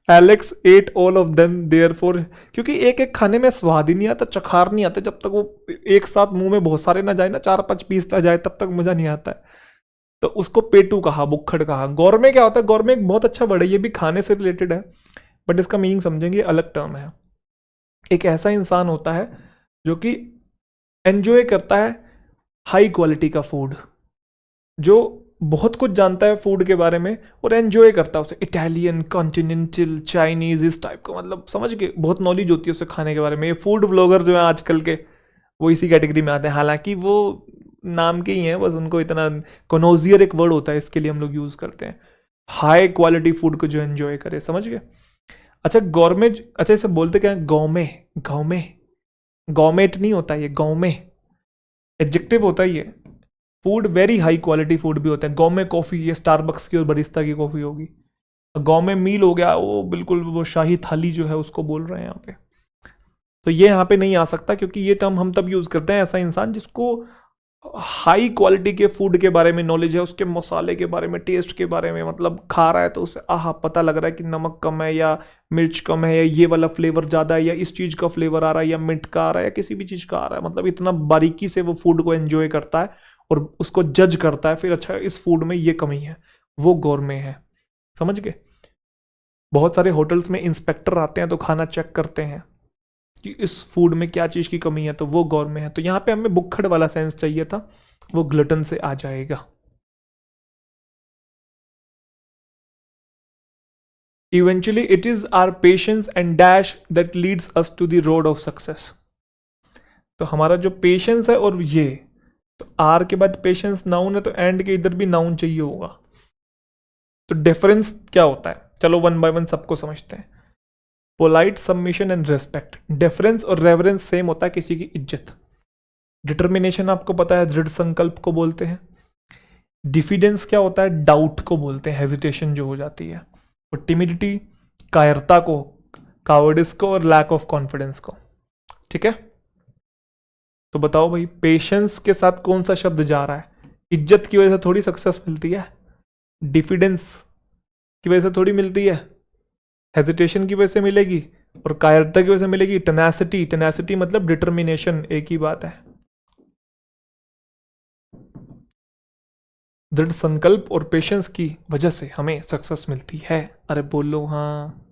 Alex at all of them therefore, क्योंकि एक एक खाने में स्वाद ही नहीं आता, चखार नहीं आता, जब तक वो एक साथ मुंह में बहुत सारे ना जाए ना, 4-5 पीस ना जाए, तब तक मजा नहीं आता है। तो उसको पेटू कहा, बुक्खड़ कहा। गौरमे क्या होता है? गौरमे एक बहुत अच्छा वर्ड है, ये भी खाने से रिलेटेड है, बट इसका मीनिंग समझेंगे, अलग टर्म है। एक ऐसा इंसान होता है जो कि एंजॉय करता है हाई क्वालिटी का फूड, जो बहुत कुछ जानता है फूड के बारे में और एंजॉय करता है उसे, इटालियन, कॉन्टिनेंटल, चाइनीज, इस टाइप का, मतलब समझ के बहुत नॉलेज होती है उसे खाने के बारे में। ये फूड ब्लॉगर जो है आजकल के, वो इसी कैटेगरी में आते हैं, हालांकि वो नाम के ही हैं, बस उनको इतना कनोजियर एक वर्ड होता है इसके लिए हम लोग यूज़ करते हैं। हाई क्वालिटी फूड को जो एंजॉय करे, समझ गए। अच्छा गवर्नमेंट, अच्छा इसे बोलते क्या है, गाँव में, गाँव में, गवर्नमेंट नहीं होता ये, गाँव में एडजेक्टिव होता है ये। Food very high quality food भी होता है। गाँव में कॉफ़ी, ये स्टारबक्स की और बरिस्ता की कॉफ़ी होगी। गाँव में मील हो गया, वो बिल्कुल वो शाही थाली जो है उसको बोल रहे हैं यहाँ पे। तो ये यहाँ पे नहीं आ सकता, क्योंकि ये टर्म हम तब यूज़ करते हैं ऐसा इंसान जिसको हाई क्वालिटी के फूड के बारे में नॉलेज है, उसके मसाले के बारे में, टेस्ट के बारे में, मतलब खा रहा है तो उसे आहा पता लग रहा है कि नमक कम है या मिर्च कम है या ये वाला फ्लेवर ज़्यादा है या इस चीज़ का फ्लेवर आ रहा है या मिंट का आ रहा है या किसी भी चीज़ का आ रहा है, मतलब इतना बारीकी से वो फूड को एंजॉय करता है और उसको जज करता है फिर, अच्छा इस फूड में ये कमी है, वो गौरमेट है, समझ गए। बहुत सारे होटल्स में इंस्पेक्टर आते हैं तो खाना चेक करते हैं कि इस फूड में क्या चीज़ की कमी है, तो वो गौरमेट है। तो यहाँ पे हमें बुक्खड़ वाला सेंस चाहिए था, वो ग्लटन से आ जाएगा। Eventually it is our patience and dash that leads us to the road of success. तो हमारा जो पेशेंस है और ये, तो आर के बाद पेशेंस नाउन है तो एंड के इधर भी नाउन चाहिए होगा। तो डिफरेंस क्या होता है, चलो वन बाय वन सबको समझते हैं। Polite submission and respect, difference और रेवरेंस सेम होता है, किसी की इज्जत। डिटर्मिनेशन आपको पता है, दृढ़ संकल्प को बोलते हैं। डिफिडेंस क्या होता है, डाउट को बोलते हैं, हेजिटेशन जो हो जाती है। और टिमिडिटी, कायरता को, कावर्डिस को, और लैक ऑफ कॉन्फिडेंस को। ठीक है, तो बताओ भाई पेशेंस के साथ कौन सा शब्द जा रहा है। इज्जत की वजह से थोड़ी सक्सेस मिलती है, डिफिडेंस की वजह से थोड़ी मिलती है, हेजिटेशन की वजह से मिलेगी, और कायरता की वजह से मिलेगी। टेनासिटी, टेनासिटी मतलब डिटर्मिनेशन, एक ही बात है। दृढ़ संकल्प और पेशेंस की वजह से हमें सक्सेस मिलती है। अरे बोलो हाँ,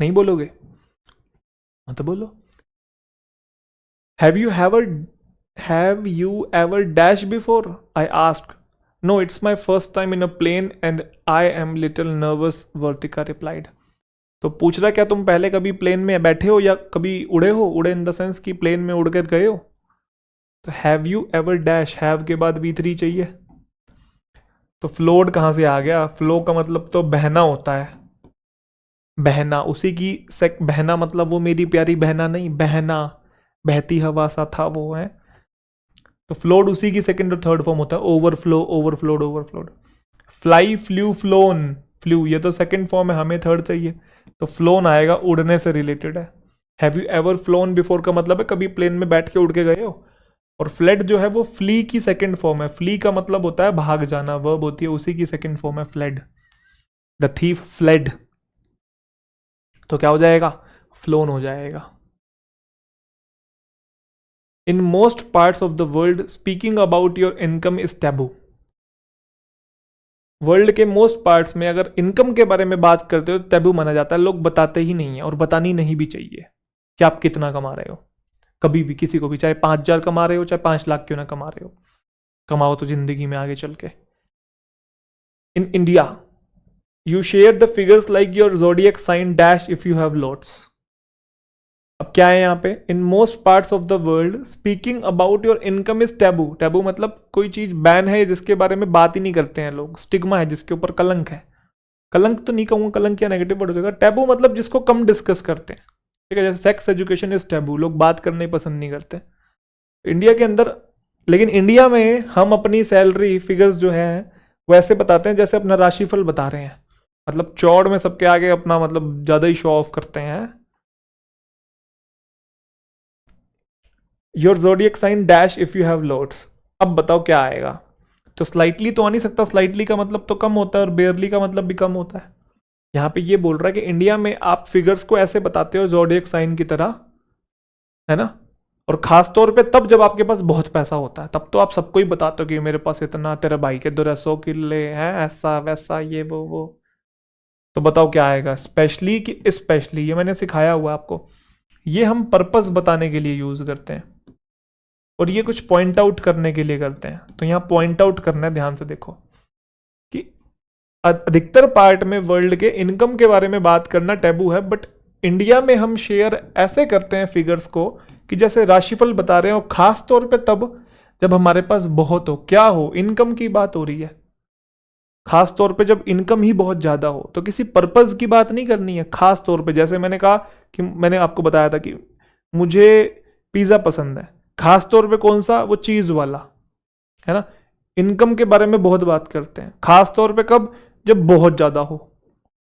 नहीं बोलोगे हाँ तो बोलो। Have you ever dash before, I asked. No it's my first time in a plane and I am little nervous, Vartika replied. तो पूछ रहा क्या तुम पहले कभी प्लेन में बैठे हो या कभी उड़े हो, उड़े इन द सेंस कि प्लेन में उड़ कर गए हो। तो have you ever dash, have के बाद V3 चाहिए। तो फ्लोड कहाँ से आ गया, फ्लो का मतलब तो बहना होता है, बहना, उसी की बहना मतलब वो मेरी प्यारी बहना नहीं, बहना, बहती हवा सा था वो है। तो फ्लोड उसी की सेकंड और थर्ड फॉर्म होता है, overflow, overflowed, overflowed. Fly, flew, flown, flew ये तो सेकंड फॉर्म है, हमें थर्ड चाहिए, तो फ्लोन आएगा, उड़ने से रिलेटेड है। Have you ever phloem before का मतलब है कभी प्लेन में बैठ के उड़ के गए हो। और फ्लेड जो है वो फ्ली की सेकंड फॉर्म है, फ्ली का मतलब होता है भाग जाना, वर्ब होती है, उसी की सेकंड फॉर्म है फ्लेड। द थीफ फ्लेड, तो क्या हो जाएगा, फ्लोन हो जाएगा। इन most parts of the world speaking about your income is taboo. World के मोस्ट पार्ट्स में अगर इनकम के बारे में बात करते हो तो टैबू माना जाता है, लोग बताते ही नहीं है और बतानी नहीं भी चाहिए कि आप कितना कमा रहे हो। कभी भी किसी को भी, चाहे 5,000 कमा रहे हो चाहे 5 लाख क्यों ना कमा रहे हो, कमाओ तो जिंदगी में आगे चल के। In India you share the figures like your zodiac sign dash if you have lots. अब क्या है यहाँ पे, in most parts of the world speaking about your income is taboo. Taboo मतलब कोई चीज बैन है जिसके बारे में बात ही नहीं करते हैं लोग, स्टिग्मा है जिसके ऊपर कलंक है। कलंक तो नहीं कहूंगा, कलंक क्या नेगेटिव वर्ड हो जाएगा। टैबू मतलब जिसको कम डिस्कस करते हैं, ठीक है, जैसे सेक्स एजुकेशन इज टैबू, लोग बात करने ही पसंद नहीं करते इंडिया के अंदर। लेकिन इंडिया में हम अपनी सैलरी फिगर्स जो है वैसे बताते हैं जैसे अपना राशिफल बता रहे हैं, मतलब चौड़ में सबके आगे अपना मतलब ज्यादा ही शो ऑफ करते हैं। Your zodiac sign dash if you have lots, अब बताओ क्या आएगा। तो स्लाइटली तो आ नहीं सकता, स्लाइटली का मतलब तो कम होता है और बेयरली का मतलब भी कम होता है। यहाँ पे ये बोल रहा है कि इंडिया में आप फिगर्स को ऐसे बताते हो जोडियक साइन की तरह, है ना। और खास तौर पे तब जब आपके पास बहुत पैसा होता है, तब तो आप सबको ही बताते हो कि मेरे पास इतना, तेरे भाई के 200 किले हैं, ऐसा वैसा ये वो। तो बताओ क्या आएगा, स्पेशली कि स्पेशली, ये मैंने सिखाया हुआ है आपको, ये हम पर्पस बताने के लिए यूज करते हैं और ये कुछ पॉइंट आउट करने के लिए करते हैं। तो यहाँ पॉइंट आउट करना है, ध्यान से देखो। अधिकतर पार्ट में वर्ल्ड के इनकम के बारे में बात करना टैबू है, बट इंडिया में हम शेयर ऐसे करते हैं फिगर्स को कि जैसे राशिफल बता रहे हो, खास तौर पे तब जब हमारे पास बहुत हो, क्या हो, इनकम की बात हो रही है, खास तौर पे जब इनकम ही बहुत ज्यादा हो, तो किसी पर्पज की बात नहीं करनी है। खास तौर पे जैसे मैंने कहा कि मैंने आपको बताया था कि मुझे पिज्जा पसंद है, खास तौर पे कौन सा, वो चीज वाला, है ना। इनकम के बारे में बहुत बात करते हैं, खास तौर पे कब, जब बहुत ज्यादा हो,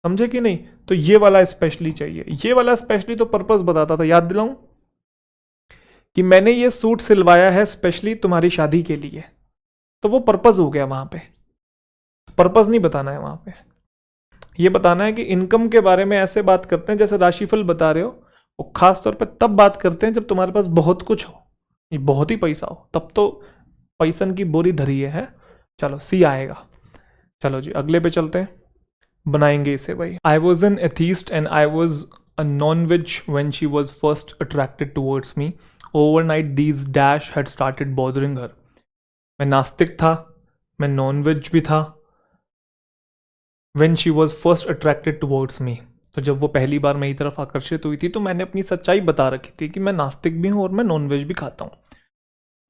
समझे कि नहीं। तो ये वाला स्पेशली चाहिए, ये वाला स्पेशली तो पर्पस बताता था, याद दिलाऊं कि मैंने ये सूट सिलवाया है स्पेशली तुम्हारी शादी के लिए, तो वो पर्पस हो गया वहां पे। पर्पस नहीं बताना है वहां पे, ये बताना है कि इनकम के बारे में ऐसे बात करते हैं जैसे राशिफल बता रहे हो, वो खास तौर पे तब बात करते हैं जब तुम्हारे पास बहुत कुछ हो, ये बहुत ही पैसा हो, तब तो पैसन की बोरी धरी है। चलो सी आएगा। चलो जी अगले पे चलते हैं, बनाएंगे इसे भाई। I was an atheist and I was a non veg when she was first attracted towards me, overnight these dash had started bothering her. मैं नास्तिक था, मैं नॉन वेज भी था, when she was first attracted towards me, तो जब वो पहली बार मेरी तरफ आकर्षित हुई थी तो मैंने अपनी सच्चाई बता रखी थी कि मैं नास्तिक भी हूँ और मैं नॉन वेज भी खाता हूँ।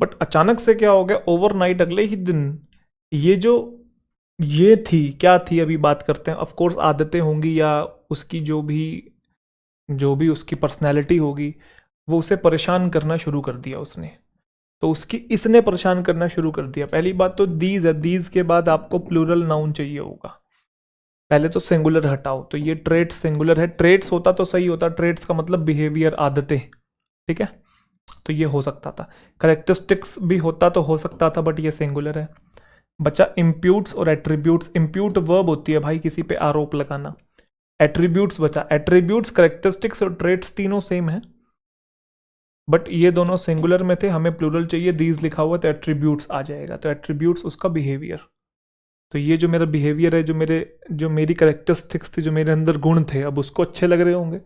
बट अचानक से क्या हो गया, ओवरनाइट, अगले ही दिन, ये थी, क्या थी अभी बात करते हैं। ऑफ कोर्स आदतें होंगी या उसकी जो भी उसकी पर्सनैलिटी होगी, वो उसे परेशान करना शुरू कर दिया उसने, तो इसने परेशान करना शुरू कर दिया। पहली बात तो दीज है, दीज के बाद आपको प्लूरल नाउन चाहिए होगा, पहले तो सिंगुलर हटाओ, तो ये ट्रेट सिंगुलर है, ट्रेट्स होता तो सही होता, ट्रेट्स का मतलब बिहेवियर, आदतें, ठीक है, तो ये हो सकता था। करेक्टरिस्टिक्स भी होता तो हो सकता था, बट ये सिंगुलर है। बच्चा इम्प्यूट्स और एट्रीब्यूट्स, इम्प्यूट वर्ब होती है भाई किसी पे आरोप लगाना, एट्रीब्यूट्स बचा, एट्रीब्यूट्स करेक्टरिस्टिक्स और ट्रेट्स तीनों सेम है, बट ये दोनों सिंगुलर में थे, हमें प्लूरल चाहिए, दीज लिखा हुआ तो एट्रीब्यूट्स आ जाएगा, तो एट्रीब्यूट्स उसका बिहेवियर। तो ये जो मेरा बिहेवियर है, जो मेरी करेक्टरिस्टिक्स थी, जो मेरे अंदर गुण थे, अब उसको अच्छे लग रहे होंगे,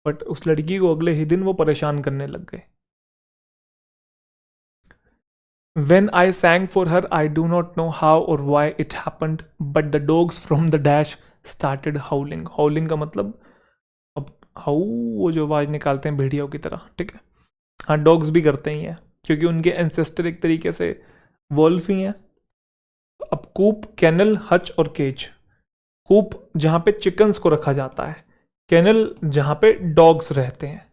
बट उस लड़की को अगले ही दिन वो परेशान करने लग गए। When I sang for her, I do not know how or why it happened, but the dogs from the dash started howling. Howling का मतलब, अब हाउ, वो जो आवाज निकालते हैं भेड़ियों की तरह, ठीक है, हाँ डॉग्स भी करते ही हैं क्योंकि उनके एंसेस्टर एक तरीके से वोल्फ ही हैं। अब कूप, कैनल, हच और केज। कूप जहाँ पे चिकन्स को रखा जाता है, कैनल जहाँ पे डॉग्स रहते हैं,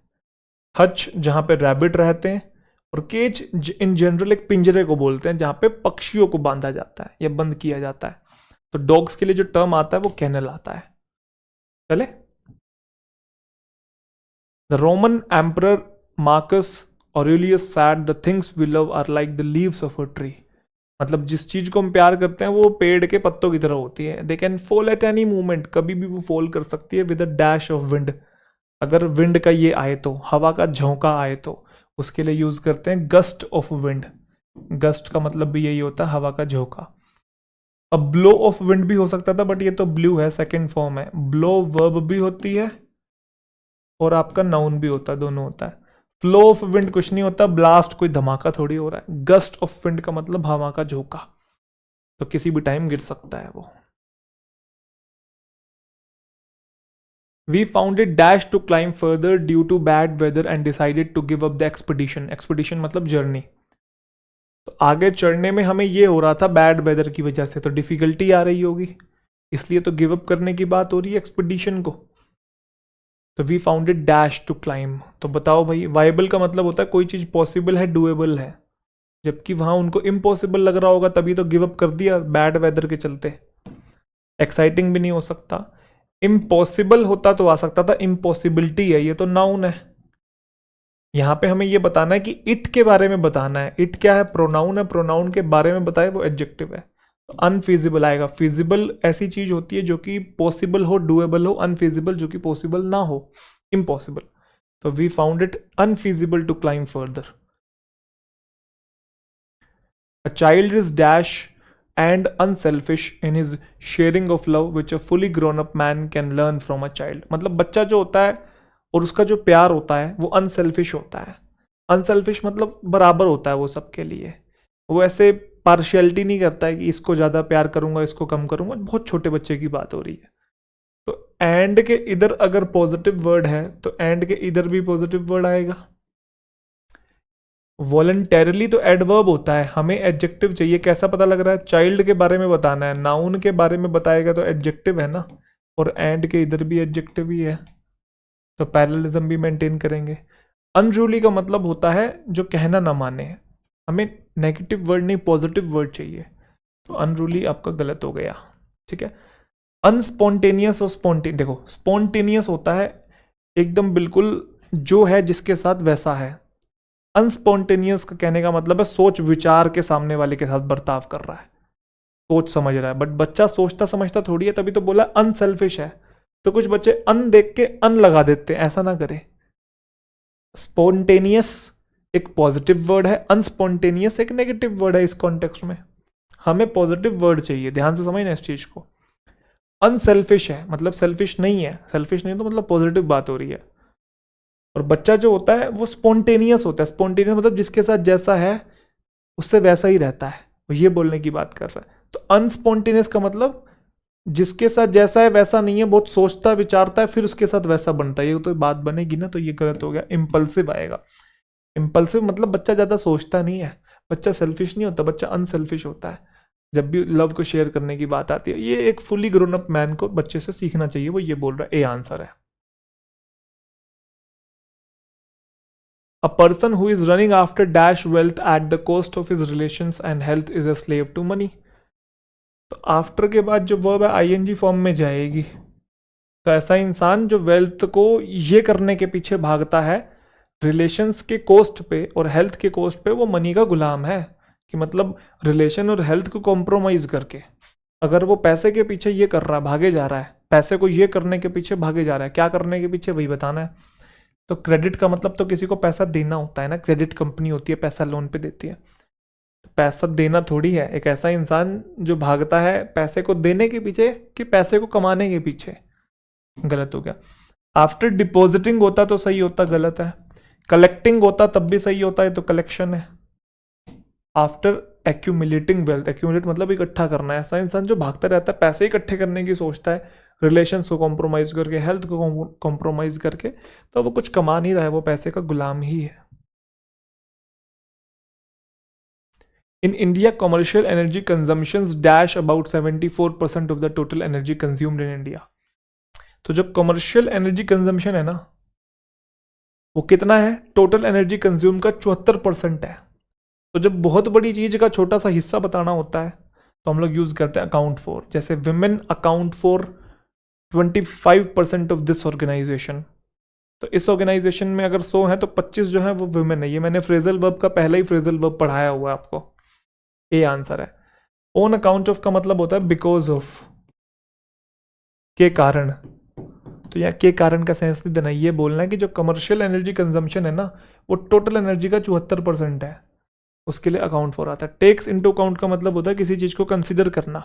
हच जहाँ पे रैबिट रहते हैं, और केज इन जनरल एक पिंजरे को बोलते हैं जहाँ पे पक्षियों को बांधा जाता है या बंद किया जाता है। तो डॉग्स के लिए जो टर्म आता है वो कैनल आता है। चले, the Roman emperor Marcus Aurelius said the things we love are like the leaves of a tree. मतलब जिस चीज को हम प्यार करते हैं वो पेड़ के पत्तों की तरह होती है, they can fall at any moment, कभी भी वो फॉल कर सकती है, with a dash of wind. अगर विंड का ये आए तो, हवा का झोंका आए तो उसके लिए यूज करते हैं गस्ट ऑफ विंड। गस्ट का मतलब भी यही होता है, हवा का झोंका। अब ब्लो ऑफ विंड भी हो सकता था, बट ये तो ब्लू है, सेकंड फॉर्म है। ब्लो वर्ब भी होती है और आपका नाउन भी होता है, दोनों होता है। फ्लो ऑफ विंड कुछ नहीं होता, ब्लास्ट कोई धमाका थोड़ी हो रहा है। गस्ट ऑफ विंड का मतलब हवा का झोंका, तो किसी भी टाइम गिर सकता है वो। We found it dash to climb further due to bad weather and decided to give up the expedition. Expedition मतलब जर्नी। तो आगे चढ़ने में हमें ये हो रहा था बैड वेदर की वजह से, तो डिफिकल्टी आ रही होगी, इसलिए तो गिव अप करने की बात हो रही है एक्सपीडिशन को। तो we found it dash to climb. तो बताओ भाई, वाइबल का मतलब होता है कोई चीज़ पॉसिबल है, डूएबल है, जबकि वहाँ उनको इम्पॉसिबल लग रहा होगा तभी तो गिव अप कर दिया बैड वेदर के चलते। एक्साइटिंग भी नहीं हो सकता, इम्पॉसिबल होता तो आ सकता था, इम्पॉसिबिलिटी है, ये तो नाउन है। यहां पे हमें ये बताना है कि इट के बारे में बताना है। इट क्या है, प्रोनाउन है, प्रोनाउन के बारे में बताए वो एडजेक्टिव है। तो अनफिजिबल आएगा। फिजिबल ऐसी चीज होती है जो कि पॉसिबल हो, डूएबल हो, अनफिजिबल जो कि पॉसिबल ना हो, इम्पॉसिबल। तो we found it unfeasible to climb further. A child is dash and unselfish in his sharing of love which a fully grown up man can learn from a child। मतलब बच्चा जो होता है और उसका जो प्यार होता है वो अनसेल्फिश होता है। अनसेल्फिश मतलब बराबर होता है वो सबके लिए, वो ऐसे पार्शियलिटी नहीं करता है कि इसको ज़्यादा प्यार करूंगा इसको कम करूंगा, बहुत छोटे बच्चे की बात हो रही है। तो एंड के इधर अगर पॉजिटिव वर्ड है तो एंड के इधर भी पॉजिटिव वर्ड आएगा। वॉलंटरली तो एडवर्ब होता है, हमें एडजेक्टिव चाहिए। कैसा पता लग रहा है? चाइल्ड के बारे में बताना है, नाउन के बारे में बताएगा तो एडजेक्टिव है ना, और एंड के इधर भी एडजेक्टिव ही है, तो पैरेललिज्म भी मेंटेन करेंगे। अनरूली का मतलब होता है जो कहना ना माने, हमें नेगेटिव वर्ड नहीं पॉजिटिव वर्ड चाहिए, तो अनरूली आपका गलत हो गया। ठीक है। अनस्पॉन्टेनियस और स्पॉन्टेनियस, देखो स्पॉन्टेनियस होता है एकदम बिल्कुल जो है जिसके साथ वैसा है। अनस्पॉन्टेनियस का कहने का मतलब है सोच विचार के सामने वाले के साथ बर्ताव कर रहा है, सोच समझ रहा है। बट बच्चा सोचता समझता थोड़ी है, तभी तो बोला अनसेल्फिश है। तो कुछ बच्चे अन देख के अन लगा देते हैं, ऐसा ना करें। स्पॉन्टेनियस एक पॉजिटिव वर्ड है, अनस्पॉन्टेनियस एक नेगेटिव वर्ड है। इस कॉन्टेक्स्ट में हमें पॉजिटिव वर्ड चाहिए, ध्यान से समझना इस चीज को। अनसेल्फिश है मतलब सेल्फिश नहीं है, सेल्फिश नहीं तो मतलब पॉजिटिव बात हो रही है। और बच्चा जो होता है वो स्पॉन्टेनियस होता है। स्पॉन्टेनियस मतलब जिसके साथ जैसा है उससे वैसा ही रहता है, वो ये बोलने की बात कर रहा है। तो अनस्पॉन्टेनियस का मतलब जिसके साथ जैसा है वैसा नहीं है, बहुत सोचता विचारता है फिर उसके साथ वैसा बनता है, ये तो बात बनेगी ना, तो ये गलत हो गया। इम्पल्सिव आएगा। इम्पल्सिव मतलब बच्चा ज़्यादा सोचता नहीं है, बच्चा सेल्फिश नहीं होता, बच्चा अनसेल्फिश होता है। जब भी लव को शेयर करने की बात आती है, ये एक फुली ग्रोन अप मैन को बच्चे से सीखना चाहिए, वो ये बोल रहा है। ए आंसर है। A person who is running after dash wealth at the cost of his relations and health is a slave to money. तो आफ्टर के बाद जो वर्ब है आईएनजी फॉर्म में जाएगी। तो ऐसा इंसान जो वेल्थ को ये करने के पीछे भागता है रिलेशंस के कोस्ट पे और हेल्थ के कोस्ट पे, वो मनी का गुलाम है। कि मतलब रिलेशन और हेल्थ को कॉम्प्रोमाइज करके अगर वो पैसे के पीछे ये कर रहा है, भागे जा रहा है, पैसे को ये करने के पीछे भागे जा रहा है, क्या करने के पीछे वही बताना है। तो क्रेडिट का मतलब तो किसी को पैसा देना होता है ना, क्रेडिट कंपनी होती है, पैसा लोन पे देती है। तो पैसा देना थोड़ी है। एक ऐसा इंसान जो भागता है पैसे को देने के पीछे कि पैसे को कमाने के पीछे, गलत हो गया। आफ्टर डिपॉजिटिंग होता तो सही होता, गलत है। कलेक्टिंग होता तब भी सही होता है, तो कलेक्शन है। आफ्टर एक्यूमुलेटिंग वेल्थ, एक्यूमुलेट मतलब इकट्ठा करना है। ऐसा इंसान जो भागता रहता है पैसे इकट्ठे करने की सोचता है, रिलेशंस को कॉम्प्रोमाइज करके, हेल्थ को कॉम्प्रोमाइज करके, तो वो कुछ कमा नहीं रहा है, वो पैसे का गुलाम ही है। In India commercial energy consumptions dash about 74% of the total energy consumed in India. तो जो कमर्शियल एनर्जी कंजम्पशन है ना, वो कितना है? टोटल एनर्जी कंज्यूम का 74% है। तो जब बहुत बड़ी चीज का छोटा सा हिस्सा बताना होता है तो हम लोग यूज करते हैं अकाउंट फॉर। जैसे women account for 25% of this organisation. तो इस ऑर्गेनाइजेशन में अगर 100 है तो 25 जो है वो वुमेन है। ये मैंने फ्रेजल वर्ब का पहला ही फ्रेजल वर्ब पढ़ाया हुआ है आपको। ए आंसर है। ऑन अकाउंट ऑफ का मतलब होता है बिकॉज ऑफ, के कारण। तो यहाँ के कारण का सेंस नहीं देना, ये बोलना है कि जो कमर्शियल एनर्जी कंजम्पशन है ना, वो टोटल एनर्जी का 74% है, उसके लिए अकाउंट फॉर आता है। टेक्स इनटू अकाउंट का मतलब होता है किसी चीज को कंसिडर करना,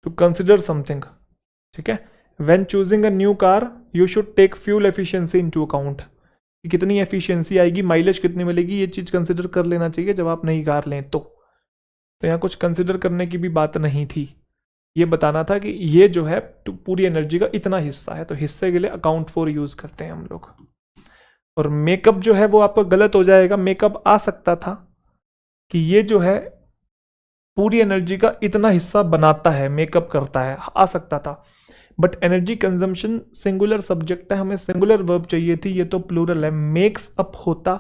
टू कंसिडर समथिंग। ठीक है। When choosing a new car you should take fuel efficiency into account, कि कितनी एफिशिएंसी आएगी, माइलेज कितनी मिलेगी, ये चीज कंसिडर कर लेना चाहिए जब आप नई कार लें तो। यहाँ कुछ कंसिडर करने की भी बात नहीं थी, ये बताना था कि ये जो है पूरी एनर्जी का इतना हिस्सा है, तो हिस्से के लिए अकाउंट फॉर यूज करते हैं हम लोग। और मेकअप जो है वो आपका गलत हो जाएगा। मेकअप आ सकता था कि ये जो है पूरी एनर्जी का इतना हिस्सा बनाता है, मेकअप करता है, आ सकता था। But energy consumption singular subject है, हमें सिंगुलर वर्ब चाहिए थी, ये तो प्लूरल है। मेक्स अप होता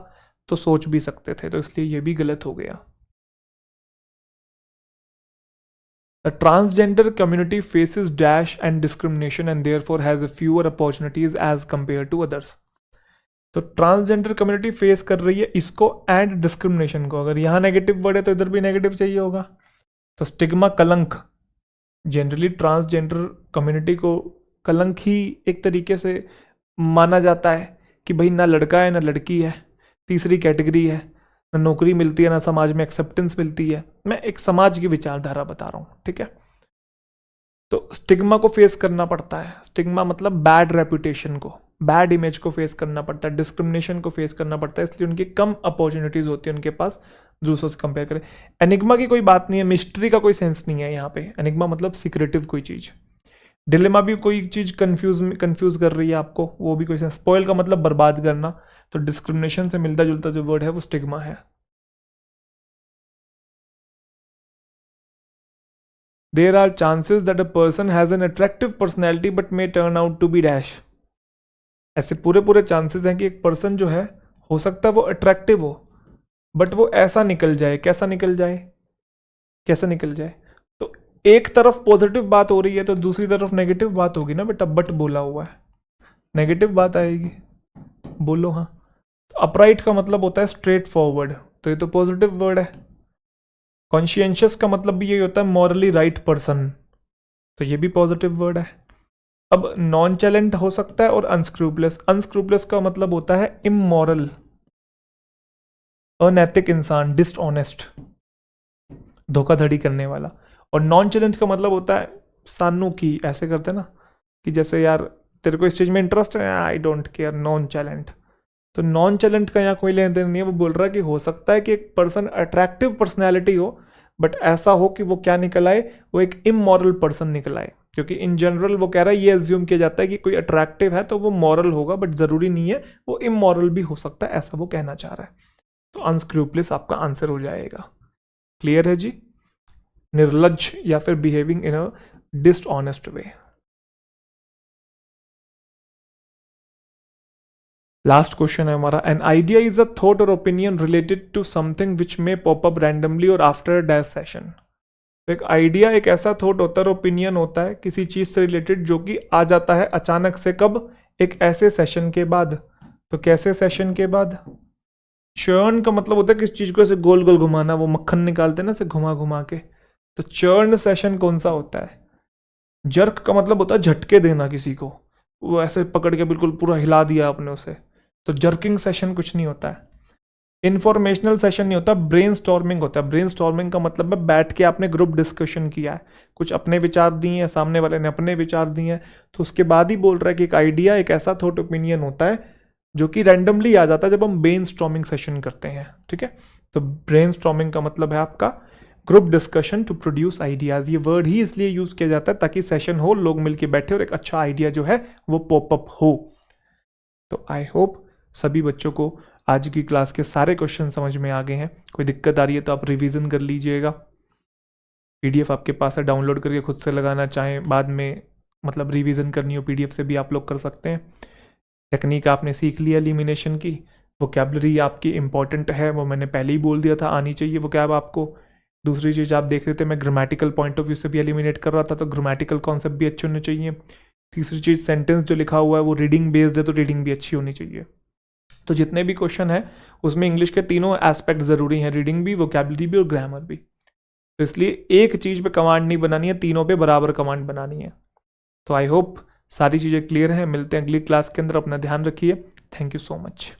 तो सोच भी सकते थे, तो इसलिए ये भी गलत हो गया। The transgender community faces dash and discrimination and therefore has fewer opportunities as compared to others. तो ट्रांसजेंडर कम्युनिटी फेस कर रही है इसको एंड डिस्क्रिमिनेशन को। अगर यहाँ नेगेटिव वर्ड है तो इधर भी नेगेटिव चाहिए होगा। तो स्टिग्मा, कलंक, जनरली ट्रांसजेंडर कम्युनिटी को कलंक ही एक तरीके से माना जाता है कि भाई ना लड़का है ना लड़की है, तीसरी कैटेगरी है, ना नौकरी मिलती है ना समाज में एक्सेप्टेंस मिलती है। मैं एक समाज की विचारधारा बता रहा हूँ, ठीक है। तो स्टिग्मा को फेस करना पड़ता है। स्टिग्मा मतलब बैड रेपुटेशन को, बैड इमेज को फेस करना पड़ता है, डिस्क्रिमिनेशन को फेस करना पड़ता है, इसलिए उनकी कम अपॉर्चुनिटीज होती है उनके पास दूसरों से कंपेयर करें। एनिग्मा की कोई बात नहीं है, मिस्ट्री का कोई सेंस नहीं है यहाँ पे। एनिग्मा मतलब सीक्रेटिव कोई चीज़। डिलेमा भी कोई चीज़ कंफ्यूज कर रही है आपको, वो भी कोई सेंस। स्पॉइल का मतलब बर्बाद करना, तो डिस्क्रिमिनेशन से मिलता जुलता जो वर्ड है वो स्टिग्मा है। There are chances that a person has an attractive personality but may turn out to be dash. ऐसे पूरे पूरे चांसेस हैं कि एक पर्सन जो है हो सकता है वो अट्रैक्टिव हो, बट वो ऐसा निकल जाए। कैसा निकल जाए? कैसा निकल जाए? तो एक तरफ पॉजिटिव बात हो रही है तो दूसरी तरफ नेगेटिव बात होगी ना बेटा, बट बोला हुआ है, नेगेटिव बात आएगी। बोलो हाँ। तो अपराइट का मतलब होता है स्ट्रेट फॉरवर्ड, तो ये तो पॉजिटिव वर्ड है। कॉन्शियंशियस का मतलब भी यही होता है मॉरली राइट पर्सन, तो ये भी पॉजिटिव वर्ड है। अब नॉन चैलेंट हो सकता है और अनस्क्रूपलेस। अनस्क्रूपलेस का मतलब होता है इमोरल, अनैतिक इंसान, डिसऑनेस्ट, धोखाधड़ी करने वाला। और नॉन चैलेंज का मतलब होता है सानू की, ऐसे करते हैं ना कि जैसे यार तेरे को इस चीज़ में इंटरेस्ट है, आई डोंट केयर, नॉन चैलेंट। तो नॉन चैलेंट का यहाँ कोई लेन देन नहीं है। वो बोल रहा है कि हो सकता है कि एक पर्सन अट्रैक्टिव पर्सनैलिटी हो, बट ऐसा हो कि वो क्या निकल आए, वो एक इमोरल पर्सन निकल आए। क्योंकि इन जनरल वो कह रहा है, ये एज्यूम किया जाता है कि कोई अट्रैक्टिव है तो वो मॉरल होगा, बट ज़रूरी नहीं है, वो इमोरल भी हो सकता है, ऐसा वो कहना चाह रहा है। तो अनस्क्रूपलेस आपका आंसर हो जाएगा। क्लियर है जी? निर्लज या फिर behaving in a dishonest way. Last question है हमारा, an idea is a thought or opinion related to something which may pop up randomly or after a dash session. एक आइडिया एक ऐसा थॉट होता है और ओपिनियन होता है किसी चीज से रिलेटेड जो कि आ जाता है अचानक से। कब? एक ऐसे सेशन के बाद। तो कैसे सेशन के बाद? चर्न का मतलब होता है किस चीज को ऐसे गोल गोल घुमाना, वो मक्खन निकालते हैं ना ऐसे घुमा घुमा के। तो चर्न सेशन कौन सा होता है? जर्क का मतलब होता है झटके देना किसी को, वो ऐसे पकड़ के बिल्कुल पूरा हिला दिया आपने उसे। तो जर्किंग सेशन कुछ नहीं होता है। इन्फॉर्मेशनल सेशन नहीं होता, ब्रेन स्टॉर्मिंग होता है। ब्रेन स्टॉर्मिंग का मतलब है बैठ के आपने ग्रुप डिस्कशन किया है, कुछ अपने विचार दिए हैं, सामने वाले ने अपने विचार दिए हैं, तो उसके बाद ही बोल रहा है कि एक आइडिया एक ऐसा थॉट ओपिनियन होता है जो कि रैंडमली आ जाता है जब हम ब्रेन स्टॉर्मिंग सेशन करते हैं। ठीक है, तो ब्रेन स्टॉर्मिंग का मतलब है आपका group discussion to produce ideas. ये वर्ड ही इसलिए यूज किया जाता है ताकि सेशन हो, लोग मिलकर बैठे और एक अच्छा आइडिया जो है वो पॉपअप हो। तो आई होप सभी बच्चों को आज की क्लास के सारे क्वेश्चन समझ में आ गए हैं। कोई दिक्कत आ रही है तो आप रिवीजन कर लीजिएगा। पीडीएफ आपके पास है, डाउनलोड करके खुद से लगाना चाहें बाद में, मतलब रिवीजन करनी हो पीडीएफ से भी आप लोग कर सकते हैं। टेक्निक आपने सीख लिया एलिमिनेशन की। वोकैबलरी आपकी इंपॉर्टेंट है, वो मैंने पहले ही बोल दिया था, आनी चाहिए वोकैब आपको। दूसरी चीज़ आप देख रहे थे मैं ग्रामेटिकल पॉइंट ऑफ व्यू से भी एलिमिनेट कर रहा था, तो ग्रामेटिकल कॉन्सेप्ट भी अच्छे होने चाहिए। तीसरी चीज़ सेंटेंस जो लिखा हुआ है वो रीडिंग बेस्ड है, तो रीडिंग भी अच्छी होनी चाहिए। तो जितने भी क्वेश्चन है उसमें इंग्लिश के तीनों एस्पेक्ट ज़रूरी हैं, रीडिंग भी, वोकैबलरी भी और ग्रामर भी। तो इसलिए एक चीज़ पे कमांड नहीं बनानी है, तीनों पे बराबर कमांड बनानी है। तो आई होप सारी चीज़ें क्लियर हैं। मिलते हैं अगली क्लास के अंदर, अपना ध्यान रखिए। Thank you so much.